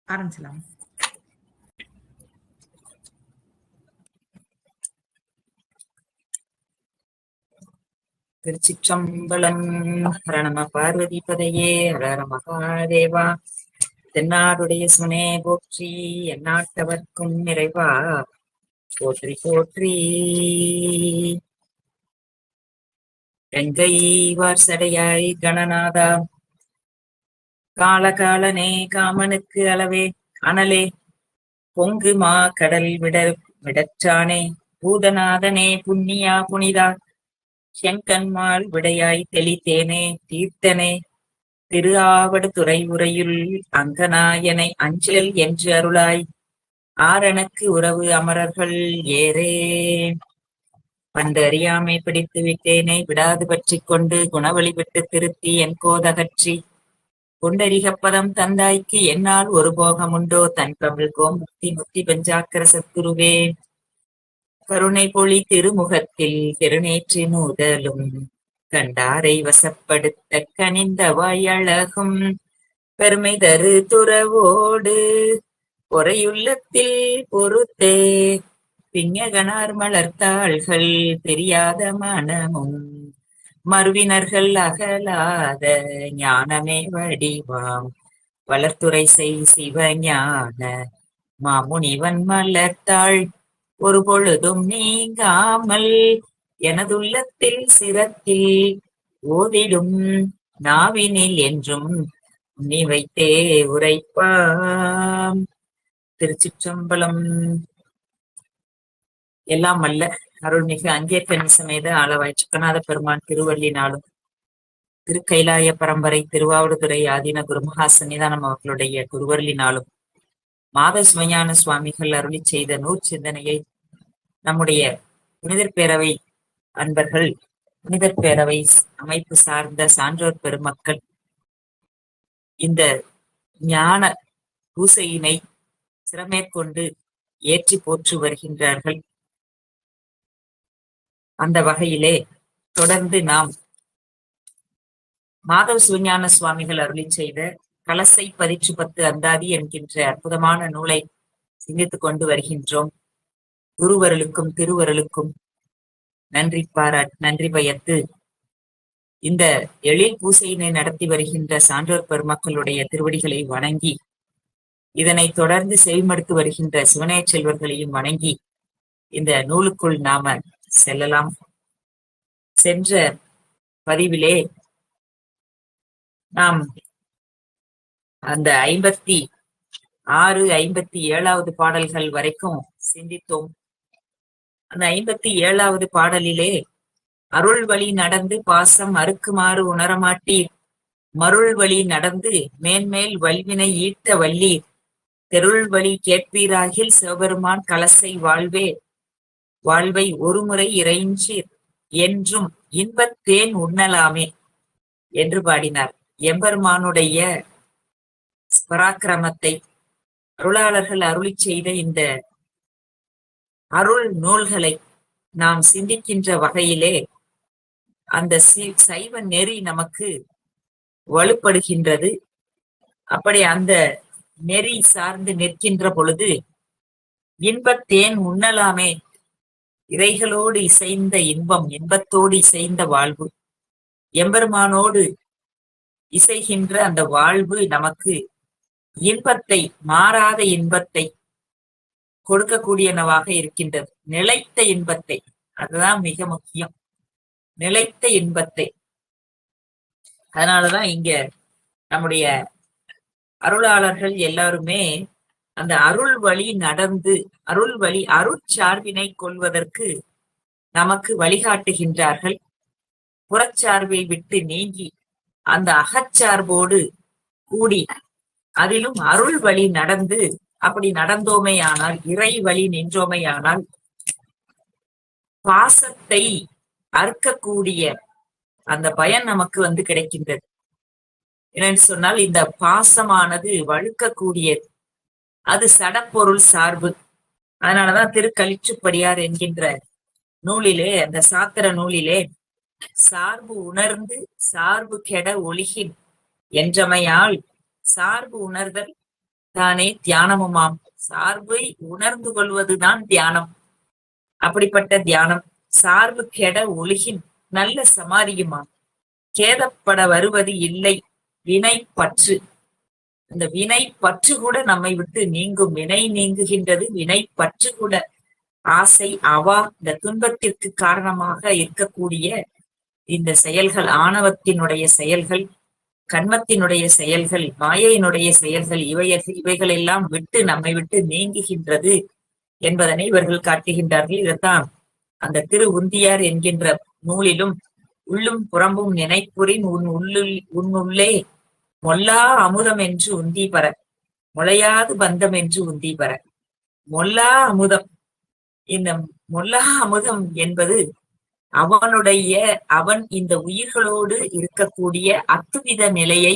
ஆரம்பிச்சலாம். திருச்சிற்றம்பலம். ஹர நம பார்வதி பதையே ஹர மகாதேவா. தென்னாடுடைய சுனே போற்றி, எந்நாட்டவர்க்கும் நிறைவா போற்றி போற்றி. கங்கை வார்சடையாய் கணநாதா, காலகாலனே காமனுக்கு அளவே அனலே, பொங்கு மா கடல் விடற்றானே பூதநாதனே புண்ணியா புனிதா, செங்கண்மால் விடையாய் தெளித்தேனே தீர்த்தனே, திரு ஆவடு துறை உரையுள் அங்கநாயனை அஞ்சல் என்று அருளாய், ஆரணக்கு உறவு அமரர்கள் ஏரே. பண்டு அறியாமை பிடித்து விட்டேனே விடாது பற்றி கொண்டு, குணவழி விட்டு திருத்தி என் கோதகற்றி, கொண்டரிகப்பதம் தந்தாய்க்கு என்னால் ஒரு போகம் உண்டோ, தன் கமிழ் கோமுக்தி முத்தி பஞ்சாக்கர சத்குருவே. கருணை பொழி திருமுகத்தில் திருநேற்று நூதலும், கண்டாரை வசப்படுத்த கனிந்த வாயழகும், பெருமை தரு துறவோடு பொறையுள்ளத்தில் பொறுத்தே, பிஞகனார் மலர்த்தாள்கள் தெரியாத மனமும், மறுவினர்கள் அகலாத ஞானமே வடிவாம், வளர்த்துறை செய் சிவஞான மாமுனிவன் மலர்த்தாள் ஒரு பொழுதும் நீங்காமல், எனதுள்ளத்தில் சிரத்தில் ஓதிடும் நாவினில் என்றும் நீ வைத்தே உரைப்பாம். திருச்சிற்றம்பலம். எல்லாம் வல்ல அருள்மிகு அங்கேற்கனி சமேத ஆளவாய் சுக்கநாத பெருமான் திருவள்ளினாலும், திருக்கைலாய பரம்பரை திருவாவடுதுறை ஆதீன குருமகா சன்னிதானம் அவர்களுடைய குருவர்லினாலும், மாத சிவஞான சுவாமிகள் அருளி செய்த நூற்சிந்தனையை நம்முடைய புனிதர் பேரவை அன்பர்கள், புனிதர் பேரவை அமைப்பு சார்ந்த சான்றோர் பெருமக்கள் இந்த ஞான பூசையினை சிறமேற்கொண்டு ஏற்றி போற்று வருகின்றார்கள். அந்த வகையிலே தொடர்ந்து நாம் மாதவ சிவஞான சுவாமிகள் அருளி செய்த கலசை பதிற்று 10 அந்தாதி என்கின்ற அற்புதமான நூலை சிந்தித்துக் கொண்டு வருகின்றோம். குருவருளுக்கும் திருவருளுக்கும் நன்றி பயத்து இந்த எழில் பூசையினை நடத்தி வருகின்ற சான்றோர் பெருமக்களுடைய திருவடிகளை வணங்கி, இதனைத் தொடர்ந்து செவிமடுத்து வருகின்ற சிவனே செல்வர்களையும் வணங்கி இந்த நூலுக்குள் நாம செல்லலாம். சென்ற பதிவிலே நாம் அந்த 56, 57வது பாடல்கள் வரைக்கும் சிந்தித்தோம். அந்த 57வது பாடலிலே அருள் வழி நடந்து பாசம் அறுக்குமாறு உணரமாட்டீர், மருள் வழி நடந்து மேன்மேல் வல்வினை ஈட்ட வல்லீர், தெருள் வழி கேட்பீராகில் சிவபெருமான் கலசை வாழ்வை ஒருமுறை இறைஞ்சீர் என்றும் இன்பத்தேன் உண்ணலாமே என்று பாடினார். எம்பெருமானுடைய பராக்கிரமத்தை அருளாளர்கள் அருளி செய்த இந்த அருள் நூல்களை நாம் சிந்திக்கின்ற வகையிலே அந்த சைவ நெறி நமக்கு வலுப்படுகின்றது. அப்படி அந்த நெறி சார்ந்து நிற்கின்ற பொழுது இன்பத்தேன் உண்ணலாமே, இறைகளோடு இசைந்த இன்பம், இன்பத்தோடு இசைந்த வாழ்வு, எம்பெருமானோடு இசைகின்ற அந்த வாழ்வு நமக்கு இன்பத்தை, மாறாத இன்பத்தை கொடுக்கக்கூடியனவாக இருக்கின்றது. நிலைத்த இன்பத்தை, அதுதான் மிக முக்கியம், நிலைத்த இன்பத்தை. அதனாலதான் இங்க நம்முடைய அருளாளர்கள் எல்லாருமே அந்த அருள் வழி நடந்து, அருள் வழி அருட்சார்பினை கொள்வதற்கு நமக்கு வழிகாட்டுகின்றார்கள். புறச்சார்பை விட்டு நீங்கி அந்த அகச்சார்போடு கூடி அதிலும் அருள் வழி நடந்து, அப்படி நடந்தோமையானால், இறை வழி நின்றோமையானால் பாசத்தை அறுக்கக்கூடிய அந்த பயன் நமக்கு கிடைக்கின்றது. என்னன்னு சொன்னால், இந்த பாசமானது வழுக்கக்கூடியது, அது சடப்பொருள் சார்பு. அதனாலதான் திருக்களிற்றுப்படியார் என்கின்ற நூலிலே, அந்த சாத்திர நூலிலே, சார்பு உணர்ந்து சார்பு கெட ஒளிகின் என்றமையால் சார்பு உணர்தல் தானே தியானமுமாம். சார்பை உணர்ந்து கொள்வதுதான் தியானம். அப்படிப்பட்ட தியானம் சார்பு கெட ஒழுகின் நல்ல சமாதியுமாம். கேதப்பட வருவது இல்லை வினை பற்று. இந்த வினை பற்று கூட நம்மை விட்டு நீங்கும். வினை நீங்குகின்றது, வினை பற்று கூட. ஆசை, அவா, இந்த துன்பத்திற்கு காரணமாக இருக்கக்கூடிய இந்த செயல்கள், ஆணவத்தினுடைய செயல்கள், கண்மத்தினுடைய செயல்கள், மாயையினுடைய செயல்கள், இவைகள் எல்லாம் விட்டு நம்மை விட்டு நீங்குகின்றது என்பதனை இவர்கள் காட்டுகின்றார்கள். இதைத்தான் அந்த திரு உந்தியார் என்கின்ற நூலிலும், உள்ளும் புறம்பும் நினைப்புறின் உன்னுள்ளே மொல்லா அமுதம் என்று உந்தி பெற, முளையாது பந்தம் என்று உந்தி பெற. மொல்லா அமுதம், இந்த மொல்லா அமுதம் என்பது அவன் இந்த உயிர்களோடு இருக்கக்கூடிய அத்துவித நிலையை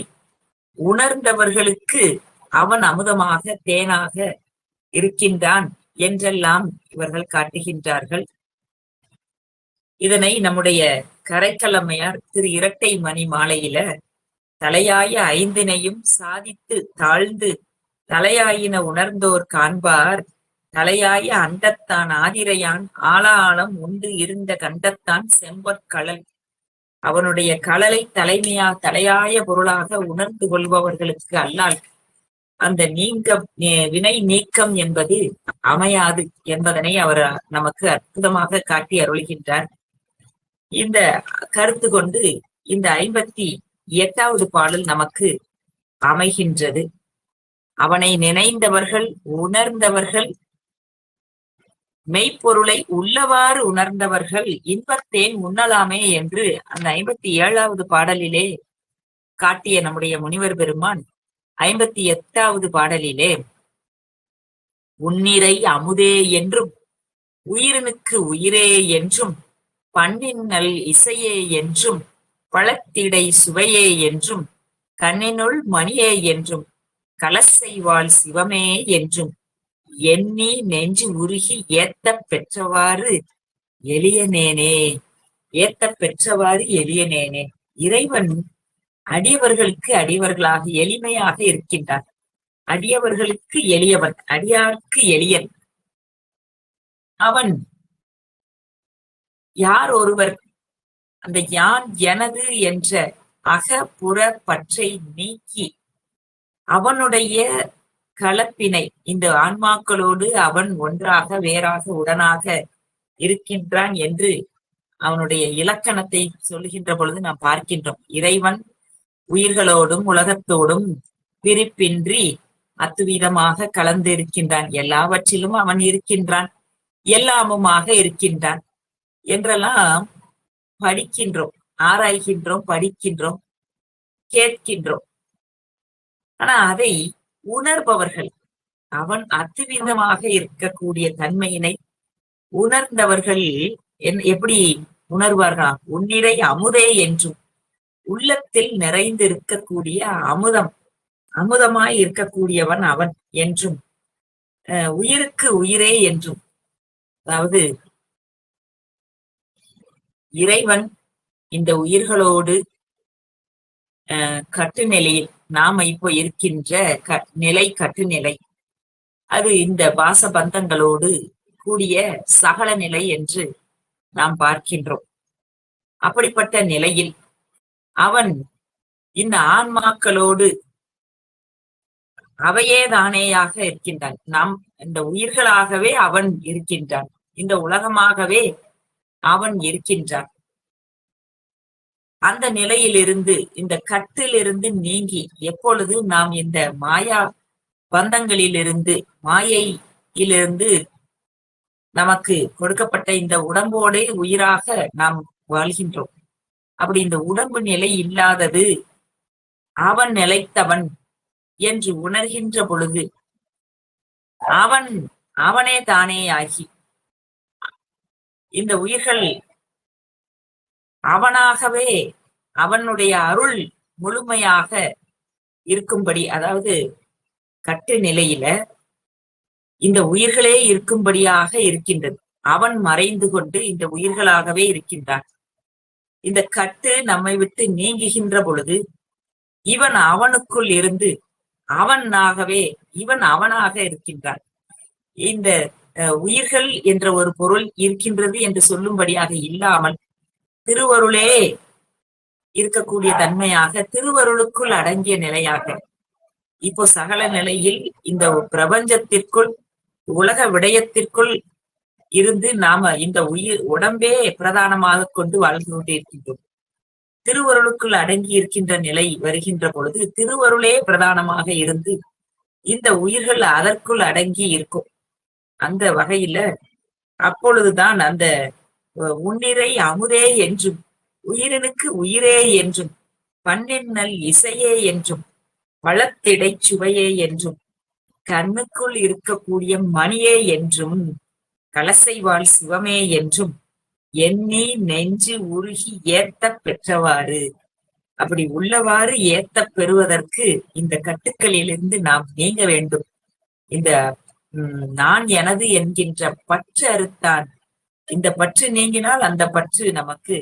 உணர்ந்தவர்களுக்கு அவன் அமுதமாக, தேனாக இருக்கின்றான் என்றெல்லாம் இவர்கள் காட்டுகின்றார்கள். இதனை நம்முடைய கரைக்கலம்மையார் திரு இரட்டை மணி மாலையில தலையாய ஐந்தினையும் சாதித்து தாழ்ந்து தலையாயின உணர்ந்தோர் காண்பார், தலையாய அண்டத்தான் ஆதிரையான் ஆளாளம் உண்டு இருந்த கண்டத்தான் செம்பற்கழல். அவனுடைய கழலை தலையாய பொருளாக உணர்ந்து கொள்பவர்களுக்கு அல்லால் அந்த வினை நீக்கம் என்பது அமையாது என்பதனை அவர் நமக்கு அற்புதமாக காட்டி அருள்கின்றார். இந்த கருத்து கொண்டு இந்த 58வது பாடல் நமக்கு அமைகின்றது. அவனை நினைந்தவர்கள், உணர்ந்தவர்கள், மெய்ப்பொருளை உள்ளவாறு உணர்ந்தவர்கள் இன்பத்தேன் உண்ணலாமே என்று அந்த 57வது பாடலிலே காட்டிய நம்முடைய முனிவர் பெருமான் 58வது பாடலிலே உன்னிறை அமுதே என்றும் உயிரினுக்கு உயிரே என்றும் பண்ணின்னல் இசையே என்றும் பழத்திடை சுவையே என்றும் கண்ணினுள் மணியே என்றும் கலசைவாள் சிவமே என்றும் எண்ணி நெஞ்சு உருகி ஏத்தப் பெற்றவாறு எளியனேனே. ஏத்தப் பெற்றவாறு எளியனேனே. இறைவன் அடியவர்களுக்கு அடியவர்களாக எளிமையாக இருக்கின்றான். அடியவர்களுக்கு எளியவன், அடியார்க்கு எளியன். அவன் யார் ஒருவர் அந்த யான் எனது என்ற அகப்புற பற்றை நீக்கி அவனுடைய கலப்பினை இந்த ஆன்மாக்களோடு அவன் ஒன்றாக, வேறாக, உடனாக இருக்கின்றான் என்று அவனுடைய இலக்கணத்தை சொல்லுகின்ற பொழுது நாம் பார்க்கின்றோம். இறைவன் உயிர்களோடும் உலகத்தோடும் பிரிப்பின்றி அத்துவிதமாக கலந்து இருக்கின்றான். எல்லாவற்றிலும் அவன் இருக்கின்றான், எல்லாமுமாக இருக்கின்றான் என்றெல்லாம் படிக்கின்றோம், ஆராய்கின்றோம், படிக்கின்றோம், கேட்கின்றோம். ஆனா அதை உணர்பவர்கள், அவன் அத்துவிதமாக இருக்கக்கூடிய தன்மையினை உணர்ந்தவர்கள் எப்படி உணர்வார்களா? உன்னிறை அமுதே என்றும், உள்ளத்தில் நிறைந்து இருக்கக்கூடிய அமுதம், அமுதமாய் இருக்கக்கூடியவன் அவன் என்றும், உயிருக்கு உயிரே என்றும். அதாவது இறைவன் இந்த உயிர்களோடு கட்டுநிலையில் நாம இப்போ இருக்கின்ற நிலை, கட்டுநிலை, அது இந்த பாசபந்தங்களோடு கூடிய சகல நிலை என்று நாம் பார்க்கின்றோம். அப்படிப்பட்ட நிலையில் அவன் இந்த ஆன்மாக்களோடு அவையே தானேயாக இருக்கின்றான். நாம் இந்த உயிர்களாகவே அவன் இருக்கின்றான், இந்த உலகமாகவே அவன் இருக்கின்றான். அந்த நிலையிலிருந்து, இந்த கட்டிலிருந்து நீங்கி எப்பொழுது நாம் இந்த மாயா பந்தங்களிலிருந்து, மாயையிலிருந்து நமக்கு கொடுக்கப்பட்ட இந்த உடம்போடே உயிராக நாம் வாழ்கின்றோம். அப்படி இந்த உடம்பு நிலை இல்லாதது, அவன் நிலைத்தவன் என்று உணர்கின்ற பொழுது அவனே தானே ஆகி இந்த உயிர்கள் அவனாகவே அவனுடைய அருள் முழுமையாக இருக்கும்படி, அதாவது கட்டு நிலையில இந்த உயிர்களே இருக்கும்படியாக இருக்கின்றது. அவன் மறைந்து கொண்டு இந்த உயிர்களாகவே இருக்கின்றான். இந்த கட்டு நம்மை விட்டு நீங்குகின்ற பொழுது இவன் அவனுக்குள் இருந்து அவனாகவே இவன் அவனாக இருக்கின்றான். இந்த உயிர்கள் என்ற ஒரு பொருள் இருக்கின்றது என்று சொல்லும்படியாக இல்லாமல் திருவருளே இருக்கக்கூடிய தன்மையாக, திருவருளுக்குள் அடங்கிய நிலையாக, இப்போ சகல நிலையில் இந்த பிரபஞ்சத்திற்குள், உலக விடயத்திற்குள் இருந்து நாம இந்த உடம்பே பிரதானமாக கொண்டு வாழ்ந்து கொண்டே இருக்கின்றோம். திருவருளுக்குள் அடங்கி இருக்கின்ற நிலை வருகின்ற பொழுது திருவருளே பிரதானமாக இருந்து இந்த உயிர்கள் அதற்குள் அடங்கி இருக்கும். அந்த வகையில அப்பொழுதுதான் அந்த உன்னிறை அமுதே என்றும், உயிரினுக்கு உயிரே என்றும், பண்ணின்னல் இசையே என்றும், பழத்திடை சுவையே என்றும், கண்ணுக்குள் இருக்கக்கூடிய மணியே என்றும், கலசைவாழ் சிவமே என்றும் எண்ணி நெஞ்சு உருகி ஏத்த பெற்றவாறு, அப்படி உள்ளவாறு ஏத்த பெறுவதற்கு இந்த கட்டுக்களிலிருந்து நாம் நீங்க வேண்டும். இந்த நான் எனது என்கின்ற பற்று அறுத்தான். இந்த பற்று நீங்கினால் அந்த பற்று நமக்கு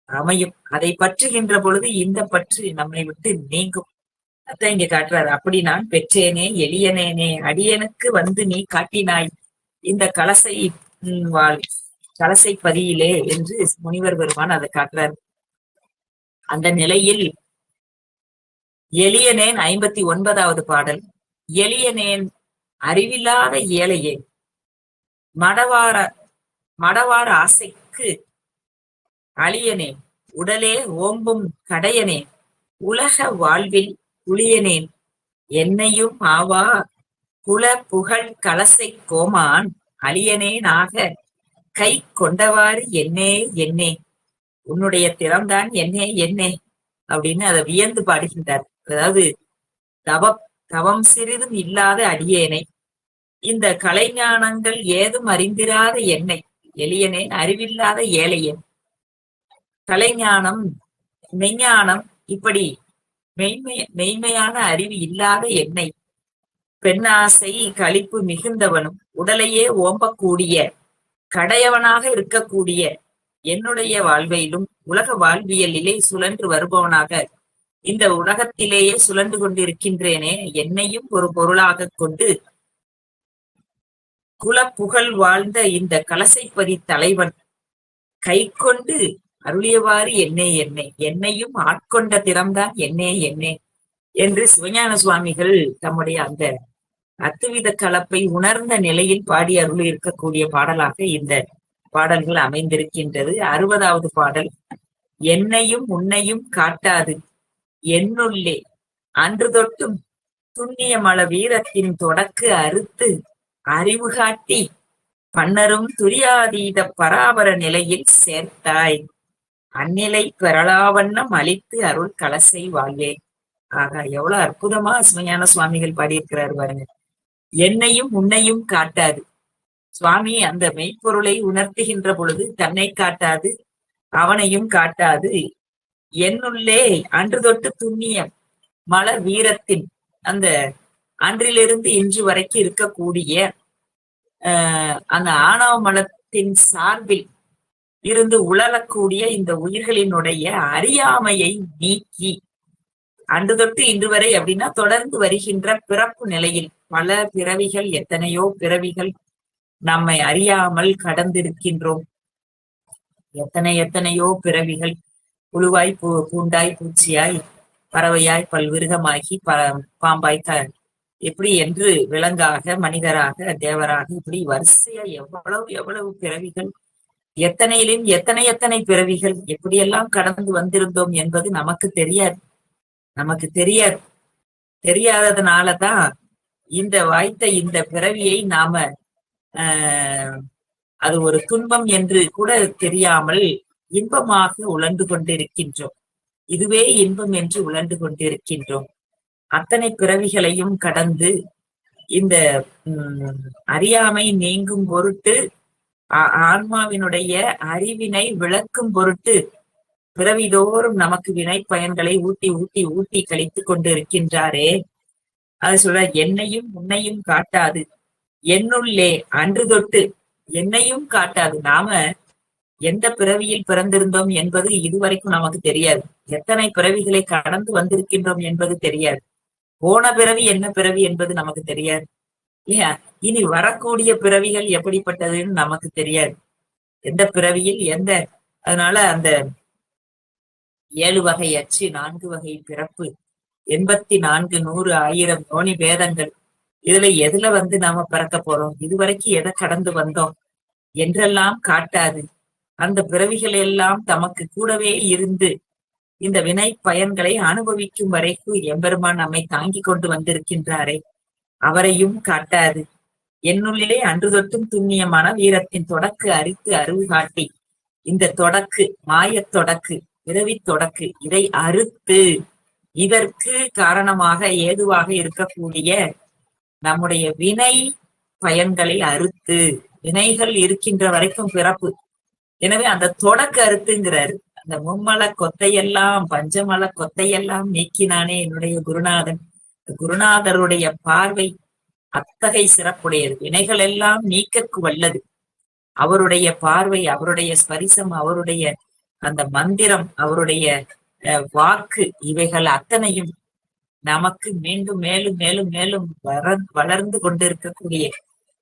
அமையும். அதை பற்றுகின்ற பொழுது இந்த பற்று நம்மை விட்டு நீங்கும். அதான் இங்க காட்டுறாரு. அப்படி நான் பெற்றேனே எளியனேனே அடியனுக்கு வந்து நீ காட்டினாய் இந்த கலசை கலசை பதியிலே என்று முனிவர் பெருமான் அதை காட்டுறார். அந்த நிலையில் எளியனேன் 59வது பாடல். எளியனேன் அறிவில்லாத ஏழையேன், மடவார ஆசைக்கு அழியனேன், உடலே ஓம்பும் கடையனேன், உலக வாழ்வில் புளியனேன், என்னையும் ஆவா குல புகழ் கலசை கோமான் அழியனேன் ஆக கை கொண்டவாறு என்னே என்னே, உன்னுடைய திறம்தான் என்னே என்னே அப்படின்னு அதை வியந்து பாடுகின்றார். அதாவது தவம் சிறிதும் இல்லாத அடியேனை, இந்த கலைஞானங்கள் ஏதும் அறிந்திராத என்னை, எளியனேன் அறிவில்லாத ஏழையன், கலைஞானம் மெய்ஞானம் இப்படி மெய்மையான அறிவு இல்லாத என்னை, பெண்ணாசை களிப்பு மிகுந்தவனும் உடலையே ஓம்பக்கூடிய கடையவனாக இருக்கக்கூடிய என்னுடைய வாழ்வையிலும் உலக வாழ்வியலிலே சுழன்று வருபவனாக இந்த உலகத்திலேயே சுழன்று கொண்டிருக்கின்றேனே, என்னையும் ஒரு பொருளாக கொண்டு குலப்புகழ் வாழ்ந்த இந்த கலசைப்பதி தலைவன் கை கொண்டு அருளியவாறு என்னே என்னே, என்னையும் ஆட்கொண்ட திறம்தான் என்னே என்னே என்று சிவஞான சுவாமிகள் தம்முடைய அந்த அத்துவித கலப்பை உணர்ந்த நிலையில் பாடி அருள் இருக்கக்கூடிய பாடலாக இந்த பாடல்கள் அமைந்திருக்கின்றது. 60வது பாடல். என்னையும் உன்னையும் காட்டாது என்னுள்ளே அன்று தொட்டும் துண்ணியமள வீரத்தின் தொடக்கு அறுத்து அறிவு காட்டி பன்னரும் துரியாதீத பராபர நிலையில் சேர்த்தாய், அந்நிலை பெறலாவண்ணம் அளித்து அருள் கலசை வாழ்வே. ஆக எவ்வளவு அற்புதமா சிவஞான சுவாமிகள் பாடியிருக்கிறார் பாருங்க. என்னையும் உன்னையும் காட்டாது. சுவாமி அந்த மெய்ப்பொருளை உணர்த்துகின்ற பொழுது தன்னை காட்டாது, அவனையும் காட்டாது. என்னுள்ளே அன்று தொட்டு துண்ணிய மலர் வீரத்தின் அந்த அன்றிலிருந்து இன்று வரைக்கும் இருக்கக்கூடிய அந்த ஆணவ மலத்தின் சார்பில் இருந்து உழலக்கூடிய இந்த உயிர்களினுடைய அறியாமையை நீக்கி, அன்று தொட்டு இன்று வரை அப்படின்னா தொடர்ந்து வருகின்ற பிறப்பு நிலையில் பல பிறவிகள், எத்தனையோ பிறவிகள் நம்மை அறியாமல் கடந்திருக்கின்றோம். எத்தனையோ பிறவிகள் புழுவாய் பூண்டாய் பூச்சியாய் பறவையாய் பல்விருகமாகி பாம்பாய் எப்படி என்று விலங்காக மனிதராக தேவராக இப்படி வரிசையா எவ்வளவு பிறவிகள், எத்தனையிலும் எத்தனை பிறவிகள் எப்படியெல்லாம் கடந்து வந்திருந்தோம் என்பது நமக்கு தெரியாது. தெரியாததுனாலதான் இந்த வாய்த்த இந்த பிறவியை நாம அது ஒரு துன்பம் என்று கூட தெரியாமல் இன்பமாக உழன்று கொண்டிருக்கின்றோம். இதுவே இன்பம் என்று உழன்று கொண்டிருக்கின்றோம். அத்தனை பிறவிகளையும் கடந்து இந்த அறியாமை நீங்கும் பொருட்டு, ஆன்மாவினுடைய அறிவினை விளக்கும் பொருட்டு பிறவிதோறும் நமக்கு வினை பயன்களை ஊட்டி கழித்து கொண்டிருக்கின்றாரே. அது சொல்ற என்னையும் உன்னையும் காட்டாது, என்னுள்ளே அன்று தொட்டு என்னையும் காட்டாது. நாம எந்த பிறவியில் பிறந்திருந்தோம் என்பது இதுவரைக்கும் நமக்கு தெரியாது. எத்தனை பிறவிகளை கடந்து வந்திருக்கின்றோம் என்பது தெரியாது. போன பிறவி என்ன பிறவி என்பது நமக்கு தெரியாது இல்லையா? இனி வரக்கூடிய பிறவிகள் எப்படிப்பட்டதுன்னு நமக்கு தெரியாது. எந்த பிறவியில் எந்த அதனால அந்த 7 வகை அச்சு, 4 வகை பிறப்பு, 84 100 1000 யோனி பேதங்கள், இதுல எதுல நாம பிறக்க போறோம், இதுவரைக்கும் எதை கடந்து வந்தோம் என்றெல்லாம் காட்டாது. அந்த பிறவிகள் எல்லாம் தமக்கு கூடவே இருந்து இந்த வினை பயன்களை அனுபவிக்கும் வரைக்கும் எம்பெருமான் நம்மை தாங்கிக் கொண்டு வந்திருக்கின்றாரே, அவரையும் காட்டாது. என்னுள்ளிலே அன்று தொட்டும் துண்ணியமான வீரத்தின் தொடக்கு அரித்து அருவு காட்டி, இந்த தொடக்கு மாயத் தொடக்கு, பிறவி தொடக்கு, இதை அறுத்து இதற்கு காரணமாக ஏதுவாக இருக்கக்கூடிய நம்முடைய வினை பயன்களை அறுத்து, வினைகள் இருக்கின்ற வரைக்கும் பிறப்பு. எனவே அந்த தொடக்க அறுத்துங்கிறாரு. அந்த மும்மல கொத்தையெல்லாம் பஞ்சமல கொத்தையெல்லாம் நீக்கினானே என்னுடைய குருநாதன். குருநாதருடைய பார்வை அத்தகை சிறப்புடையது, வினைகள் எல்லாம் நீக்க வல்லது. அவருடைய பார்வை, அவருடைய ஸ்பரிசம், அவருடைய அந்த மந்திரம், அவருடைய வாக்கு, இவைகள் அத்தனையும் நமக்கு மீண்டும் மேலும் மேலும் மேலும் வளர்ந்து கொண்டிருக்கக்கூடிய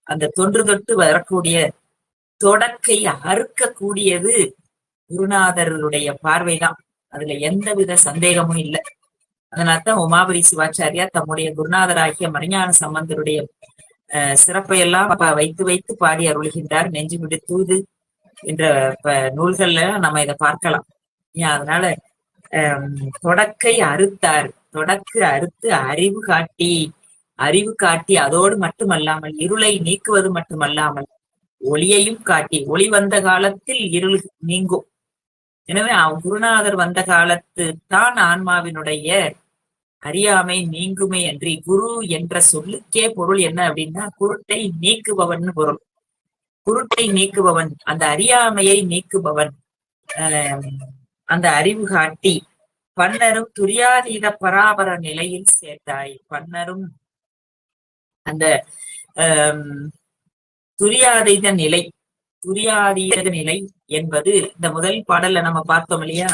அந்த தொன்று தொட்டு வரக்கூடிய தொடக்கை அறுக்கக்கூடியது குருநாதருடைய பார்வைதான். அதுல எந்தவித சந்தேகமும் இல்லை. அதனால்தான் உமாபதி சிவாச்சாரியா தம்முடைய குருநாதராகிய மணிஞான சம்பந்தருடைய சிறப்பையெல்லாம் வைத்து வைத்து பாடி அருள்கின்றார். நெஞ்சு விடு தூது என்ற நூல்கள்ல நம்ம இதை பார்க்கலாம். அதனால தொடக்கை அறுத்தார், தொடக்கு அறுத்து அறிவு காட்டி, அறிவு காட்டி அதோடு மட்டுமல்லாமல் இருளை நீக்குவது மட்டுமல்லாமல் ஒளியையும் காட்டி, ஒளி வந்த காலத்தில் இருள் நீங்கும். எனவே குருநாதர் வந்த காலத்து தான் ஆன்மாவினுடைய அறியாமை நீங்குமே அன்றி, குரு என்ற சொல்லுக்கே பொருள் என்ன அப்படின்னா குருட்டை நீக்குபவன் பொருள். குருட்டை நீக்குபவன், அந்த அறியாமையை நீக்குபவன், அந்த அறிவு காட்டி பன்னரும் துரியாதீத பராபர நிலையில் சேர்த்தாய். பன்னரும் அந்த துரியாதீத நிலை, துரியாதீத நிலை என்பது இந்த முதல் பாடல்ல நம்ம பார்த்தோம் இல்லையா?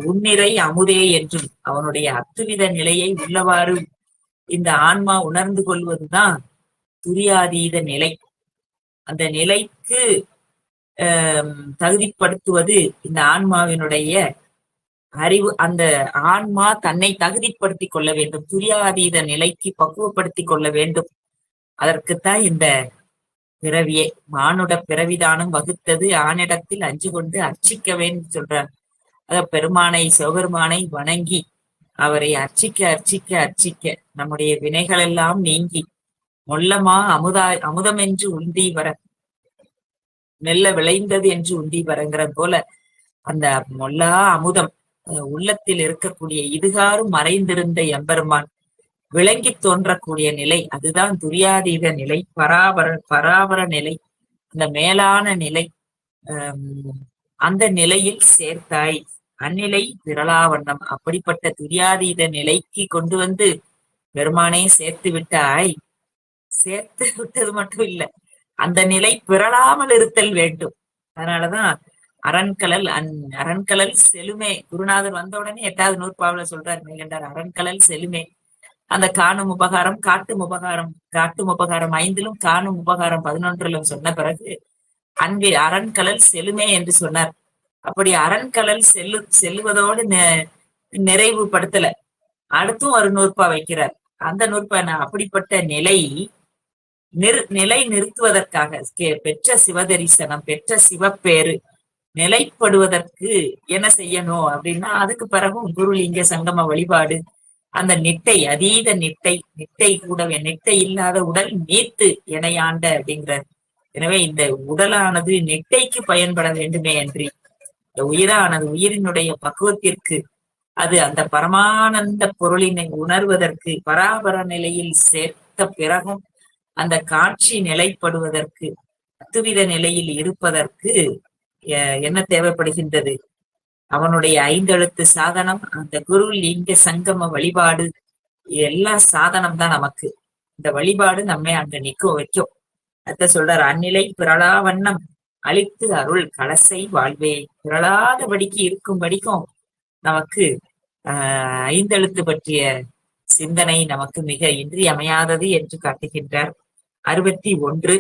உன்னிறை அமுதே என்றும் அவனுடைய அத்துவித நிலையை உள்ளவாறு இந்த ஆன்மா உணர்ந்து கொள்வதுதான் துரியாதீத நிலை. அந்த நிலைக்கு தகுதிப்படுத்துவது இந்த ஆன்மாவினுடைய அறிவு. அந்த ஆன்மா தன்னை தகுதிப்படுத்தி கொள்ள வேண்டும், துரியாதீத நிலைக்கு பக்குவப்படுத்தி கொள்ள வேண்டும். அதற்குத்தான் இந்த பிறவியே. மானுட பிறவிதானம் வகுத்தது ஆனிடத்தில் அஞ்சு கொண்டு அர்ச்சிக்கவேன்னு சொல்றார். அத பெருமானை, சிவபெருமானை வணங்கி அவரை அர்ச்சிக்க அர்ச்சிக்க அர்ச்சிக்க நம்முடைய வினைகள் எல்லாம் நீங்கி மொல்லமா அமுதம் என்று உந்தி வர, மெல்ல விளைந்தது என்று உந்தி வரங்கிற போல அந்த மொல்லா அமுதம் உள்ளத்தில் இருக்கக்கூடிய இதுகாரும் மறைந்திருந்த எம்பெருமான் விளங்கி தோன்றக்கூடிய நிலை, அதுதான் துரியாதீத நிலை, பராபர நிலை, அந்த மேலான நிலை. அந்த நிலையில் சேர்த்தாய். அந்நிலை விரலாவண்ணம். அப்படிப்பட்ட துரியாதீத நிலைக்கு கொண்டு வந்து பெருமானே சேர்த்து விட்டாய். சேர்த்து விட்டது மட்டும் இல்ல, அந்த நிலை பிறழாமல் இருத்தல் வேண்டும். அதனாலதான் அரண்கலல் செலுமே. குருநாதர் வந்த உடனே 8வது நூற்பாவுல சொல்றார் மெய்கண்டார், அரண்கலல் செலுமே. அந்த காணும் உபகாரம், காட்டும் உபகாரம் 5லும் காணும் உபகாரம் 11லும் சொன்ன பிறகு அன்பே அரண்கலல் செலுமே என்று சொன்னார். அப்படி அரண்கலல் செல்லுவதோடு நிறைவுபடுத்தல, அடுத்தும் ஒரு நூற்பா வைக்கிறார். அந்த நூற்பா அப்படிப்பட்ட நிலை நிறுத்துவதற்காக பெற்ற சிவதரிசனம், பெற்ற சிவப்பேறு நிலைப்படுவதற்கு என்ன செய்யணும் அப்படின்னா, அதுக்கு பிறகும் குருலிங்க சங்கம வழிபாடு, அந்த நிட்டை, அதீத நிட்டை கூடவே, நிட்டை இல்லாத உடல் நீத்து இணையாண்ட அப்படிங்கிறார். எனவே இந்த உடலானது நிட்டைக்கு பயன்பட வேண்டுமே அன்றி, இந்த உயிரானது உயிரினுடைய பக்குவத்திற்கு, அது அந்த பரமானந்த பொருளினை உணர்வதற்கு, பராபர நிலையில் சேர்த்த பிறகும் அந்த காட்சி நிலைப்படுவதற்கு, அத்துவித நிலையில் இருப்பதற்கு என்ன தேவைப்படுகின்றது? அவனுடைய 5 எழுத்து சாதனம், அந்த குரு லிங்க சங்கம வழிபாடு, எல்லா சாதனம் தான் நமக்கு. இந்த வழிபாடு நம்மை அங்க நிக்க வைக்கும். அத சொல்றார், அந்நிலை பிறழா வண்ணம் அழித்து அருள் கலசை வாழ்வே. பிறழாதபடிக்கு இருக்கும்படிக்கும் நமக்கு 5 எழுத்து பற்றிய சிந்தனை நமக்கு மிக இன்றியமையாதது என்று காட்டுகின்றார். 61.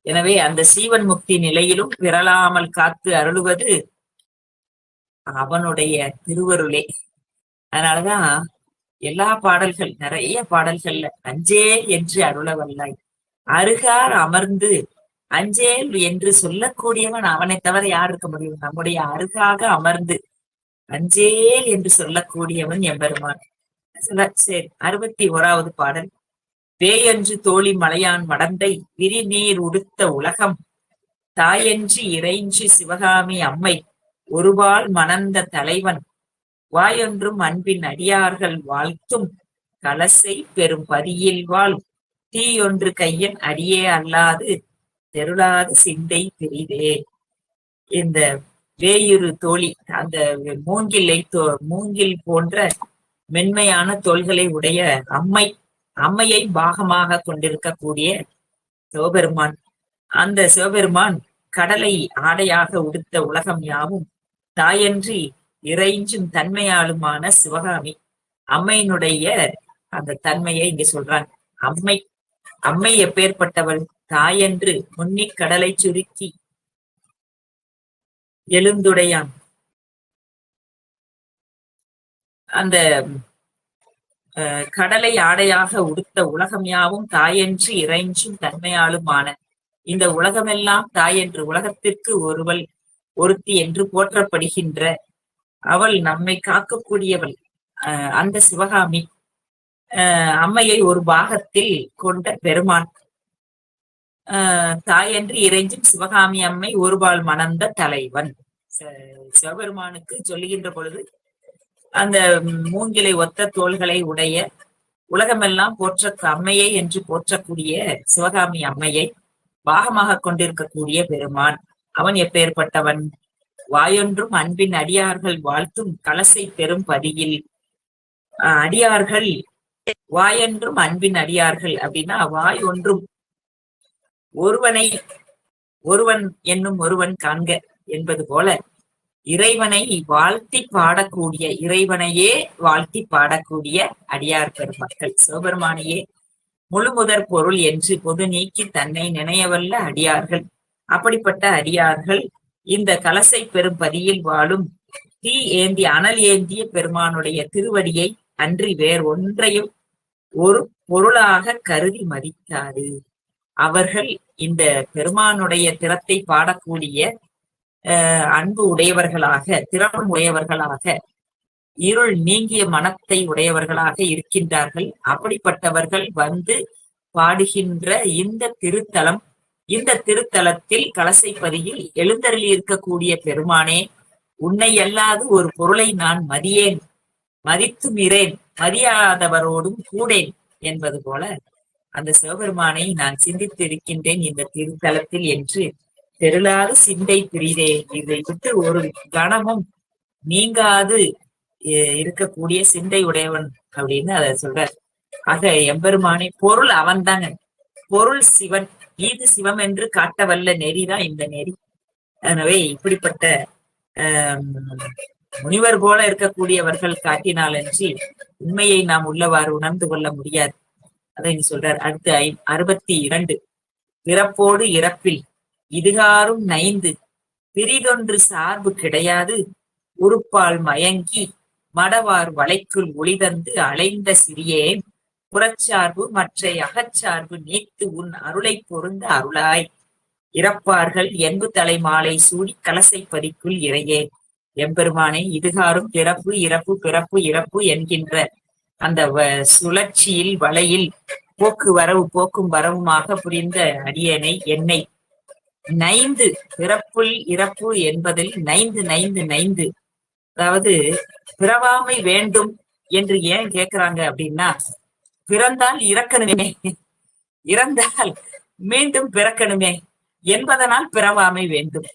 எனவே அந்த சீவன் முக்தி நிலையிலும் பிறழாமல் காத்து அருளுவது அவனுடைய திருவருளே. அதனாலதான் எல்லா பாடல்கள், நிறைய பாடல்கள்ல அஞ்சேல் என்று அருள வல்லாய், அருகார் அமர்ந்து அஞ்சேல் என்று சொல்லக்கூடியவன் அவனை தவிர யார் இருக்க முடியும்? நம்முடைய அருகாக அமர்ந்து அஞ்சேல் என்று சொல்லக்கூடியவன் எம்பெருமான். சரி, 61வது பாடல். வேயன்று தோழி மலையான் மடந்தை விரிநீர் உடுத்த உலகம் தாயன்று இறைஞ்சி சிவகாமி அம்மை ஒருபால் மணந்த தலைவன் வாயொன்றும் அன்பின் அடியார்கள் வாழ்த்தும் கலசை பெரும் பதியில் வாழ் தீயொன்று கையன் அடியே அல்லாது தெருளாது சிந்தை பெரிதே. இந்த வேயுறு தோழி, அந்த மூங்கில் போன்ற மென்மையான தோள்களை உடைய அம்மையை பாகமாக கொண்டிருக்கக்கூடிய சிவபெருமான். அந்த சிவபெருமான் கடலை ஆடையாக உடுத்த உலகம் யாவும் தாயன்றி இறைஞ்சும் தன்மையாலுமான சிவகாமி அம்மையினுடைய அந்த தன்மையை இங்க சொல்றாங்க. அம்மை எப்பேற்பட்டவள்? தாயன்று முன்னிக் கடலை சுருக்கி எழுந்துடையான். அந்த கடலை ஆடையாக உடுத்த உலகம் யாவும் தாயன்று இறைஞ்சும் தன்மையாலுமான இந்த உலகமெல்லாம் தாயென்று, உலகத்திற்கு ஒருத்தி என்று போற்றப்படுகின்ற அவள் நம்மை காக்கக்கூடியவள். அந்த சிவகாமி அம்மையை ஒரு பாகத்தில் கொண்ட பெருமான். தாயன்று இறைஞ்சும் சிவகாமி அம்மை ஒருபால் மணந்த தலைவன். சிவபெருமானுக்கு சொல்லுகின்ற பொழுது அந்த மூங்கிலை ஒத்த தோள்களை உடைய உலகமெல்லாம் அம்மையை என்று போற்றக்கூடிய சிவகாமி அம்மையை பாகமாக கொண்டிருக்கக்கூடிய பெருமான். அவன் எப்பேற்பட்டவன்? வாயொன்றும் அன்பின் அடியார்கள் வாழ்த்தும் கலசை பெரும் பதியில். அடியார்கள், வாயொன்றும் அன்பின் அடியார்கள் அப்படின்னா வாய் ஒன்றும், ஒருவன் என்னும் ஒருவன் காண்க என்பது போல இறைவனை வாழ்த்தி பாடக்கூடிய, இறைவனையே வாழ்த்தி பாடக்கூடிய அடியார் பெருமக்கள். சிவபெருமானையே முழுமுதற் பொருள் என்று பொது நீக்கி தன்னை நினையவல்ல அடியார்கள். அப்படிப்பட்ட அடியார்கள் இந்த கலசை பெரும் பதியில் வாழும் அனல் ஏந்திய பெருமானுடைய திருவடியை அன்றி வேறு ஒன்றையும் ஒரு பொருளாக கருதி மதிக்காது. அவர்கள் இந்த பெருமானுடைய திறத்தை பாடக்கூடிய அன்பு உடையவர்களாக, திறம் உடையவர்களாக, இருள் நீங்கிய மனத்தை உடையவர்களாக இருக்கின்றார்கள். அப்படிப்பட்டவர்கள் வந்து பாடுகின்ற இந்த திருத்தலத்தில் கலசைப்பதியில் எழுந்தருளி இருக்கக்கூடிய பெருமானே, உன்னை அல்லாது ஒரு பொருளை நான் மதித்தும் இரேன், மதியாதவரோடும் கூடேன் என்பது போல அந்த சிவபெருமானை நான் சிந்தித்து இருக்கின்றேன் இந்த திருத்தலத்தில் என்று தெருளாது சிந்தை பிரிதே. இதை விட்டு ஒரு கணமும் நீங்காது இருக்கக்கூடிய சிந்தை உடையவன் அப்படின்னு அதை சொல்றார். ஆக எம்பெருமானே பொருள் அவன் தாங்க, பொருள் சிவன். இது சிவம் என்று காட்டவல்ல நெறிதான் இந்த நெறி. எனவே இப்படிப்பட்ட முனிவர் போல இருக்கக்கூடியவர்கள் காட்டினாலன்றி உண்மையை நாம் உள்ளவாறு உணர்ந்து கொள்ள முடியாது. அதை நீ சொல்றார். அடுத்து 62. பிறப்போடு இறப்பில் இதுகாரும் நைந்து பிரிதொன்று சார்பு கிடையாது உறுப்பால் மயங்கி மடவார் வளைக்குள் ஒளிதந்து அலைந்த சிறியேன் புறச்சார்பு மற்றை அகச்சார்பு நீத்து உன் அருளை பொருந்த அருளாய் இறப்பார்கள் என்பு தலை மாலை சூடி கலசை பதிக்குள் இறையே. எம்பெருமானை இதுகாரும் பிறப்பு இறப்பு பிறப்பு இறப்பு என்கின்ற அந்த சுழற்சியில் வலையில் போக்கும் வரவுமாக புரிந்த அடியனை என்னை நைந்து, பிறப்புள் இறப்பு என்பதில் நைந்து, அதாவது பிறவாமை வேண்டும் என்று ஏன் கேட்கிறாங்க அப்படின்னா, பிறந்தால் இறக்கணுமே, இறந்தால் மீண்டும் பிறக்கணுமே என்பதனால் பிறவாமை வேண்டும்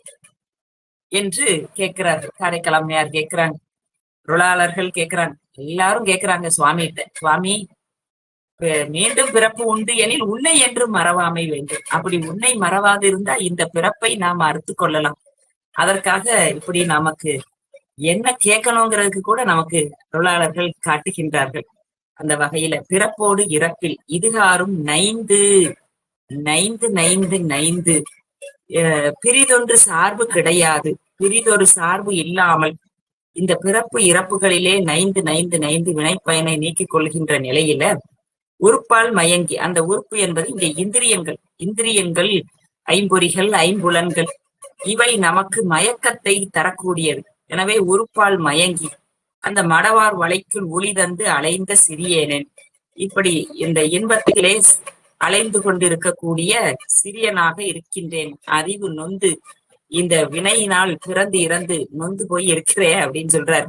என்று கேட்கிறார்கள். காரைக்காலம்மையார் கேட்கிறாங்க, அருளாளர்கள் கேட்கிறாங்க, எல்லாரும் கேட்கிறாங்க சுவாமிகிட்ட, சுவாமி மீண்டும் பிறப்பு உண்டு எனில் உன்னை என்று மறவாமை வேண்டும். அப்படி உன்னை மறவாது இருந்தா இந்த பிறப்பை நாம் அறுத்து கொள்ளலாம். அதற்காக இப்படி நமக்கு என்ன கேட்கணுங்கிறதுக்கு கூட நமக்கு அருளாளர்கள் காட்டுகின்றார்கள். அந்த வகையில பிறப்போடு இறப்பில் இதுகாரும் நைந்து நைந்து நைந்து நைந்து பிரிதொன்று சார்பு கிடையாது. பிரிதொரு சார்பு இல்லாமல் இந்த பிறப்பு இறப்புகளிலே நைந்து நைந்து நைந்து வினைப்பயனை நீக்கிக் கொள்கின்ற நிலையில உறுப்பால் மயங்கி, அந்த உறுப்பு என்பது இங்கே இந்திரியங்கள். இந்திரியங்கள், ஐம்பொறிகள், ஐம்புலன்கள், இவை நமக்கு மயக்கத்தை தரக்கூடியது. எனவே உறுப்பால் மயங்கி அந்த மடவார் வலைக்குள் ஒளி தந்து அலைந்த சிறியேனேன், இப்படி இந்த இன்பத்திலே அலைந்து கொண்டிருக்கக்கூடிய சிறியனாக இருக்கின்றேன். அறிவு நொந்து இந்த வினையினால் பிறந்து இறந்து நொந்து போய் இருக்கிறேன் அப்படின்னு சொல்றார்.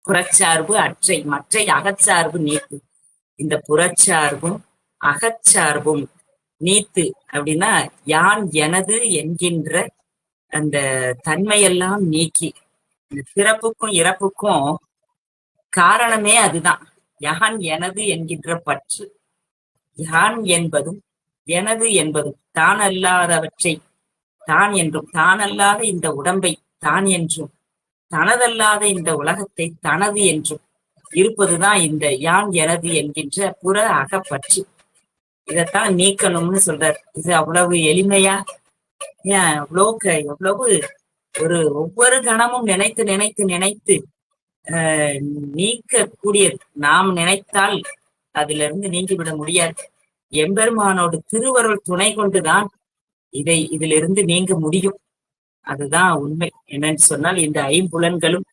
புறச்சார்பு அற்றை மற்றை அகச்சார்பு நீத்து. இந்த புறச்சார்பும் அகச்சார்பும் நீத்து அப்படின்னா யான் எனது என்கின்ற அந்த தன்மையெல்லாம் நீக்கி, இந்த பிறப்புக்கும் இறப்புக்கும் காரணமே அதுதான். யான் எனது என்கின்ற பற்று. யான் என்பதும் எனது என்பதும் தான் அல்லாதவற்றை தான் என்றும், தான் அல்லாத இந்த உடம்பை தான் என்றும், தனதல்லாத இந்த உலகத்தை தனது என்றும் இருப்பதுதான் இந்த யான் எனது என்கின்ற புற அகப்பற்று. இதைத்தான் நீக்கணும்னு சொல்றார். இது அவ்வளவு எளிமையா, ஏன் எவ்வளவு ஒரு ஒவ்வொரு கணமும் நினைத்து நினைத்து நினைத்து நீக்கக்கூடியது. நாம் நினைத்தால் அதிலிருந்து நீங்கிவிட முடியாது. எம்பெருமானோடு திருவருள் துணை கொண்டுதான் இதிலிருந்து நீங்க முடியும். அதுதான் உண்மை. என்னன்னு சொன்னால் இந்த ஐம்புலன்களும்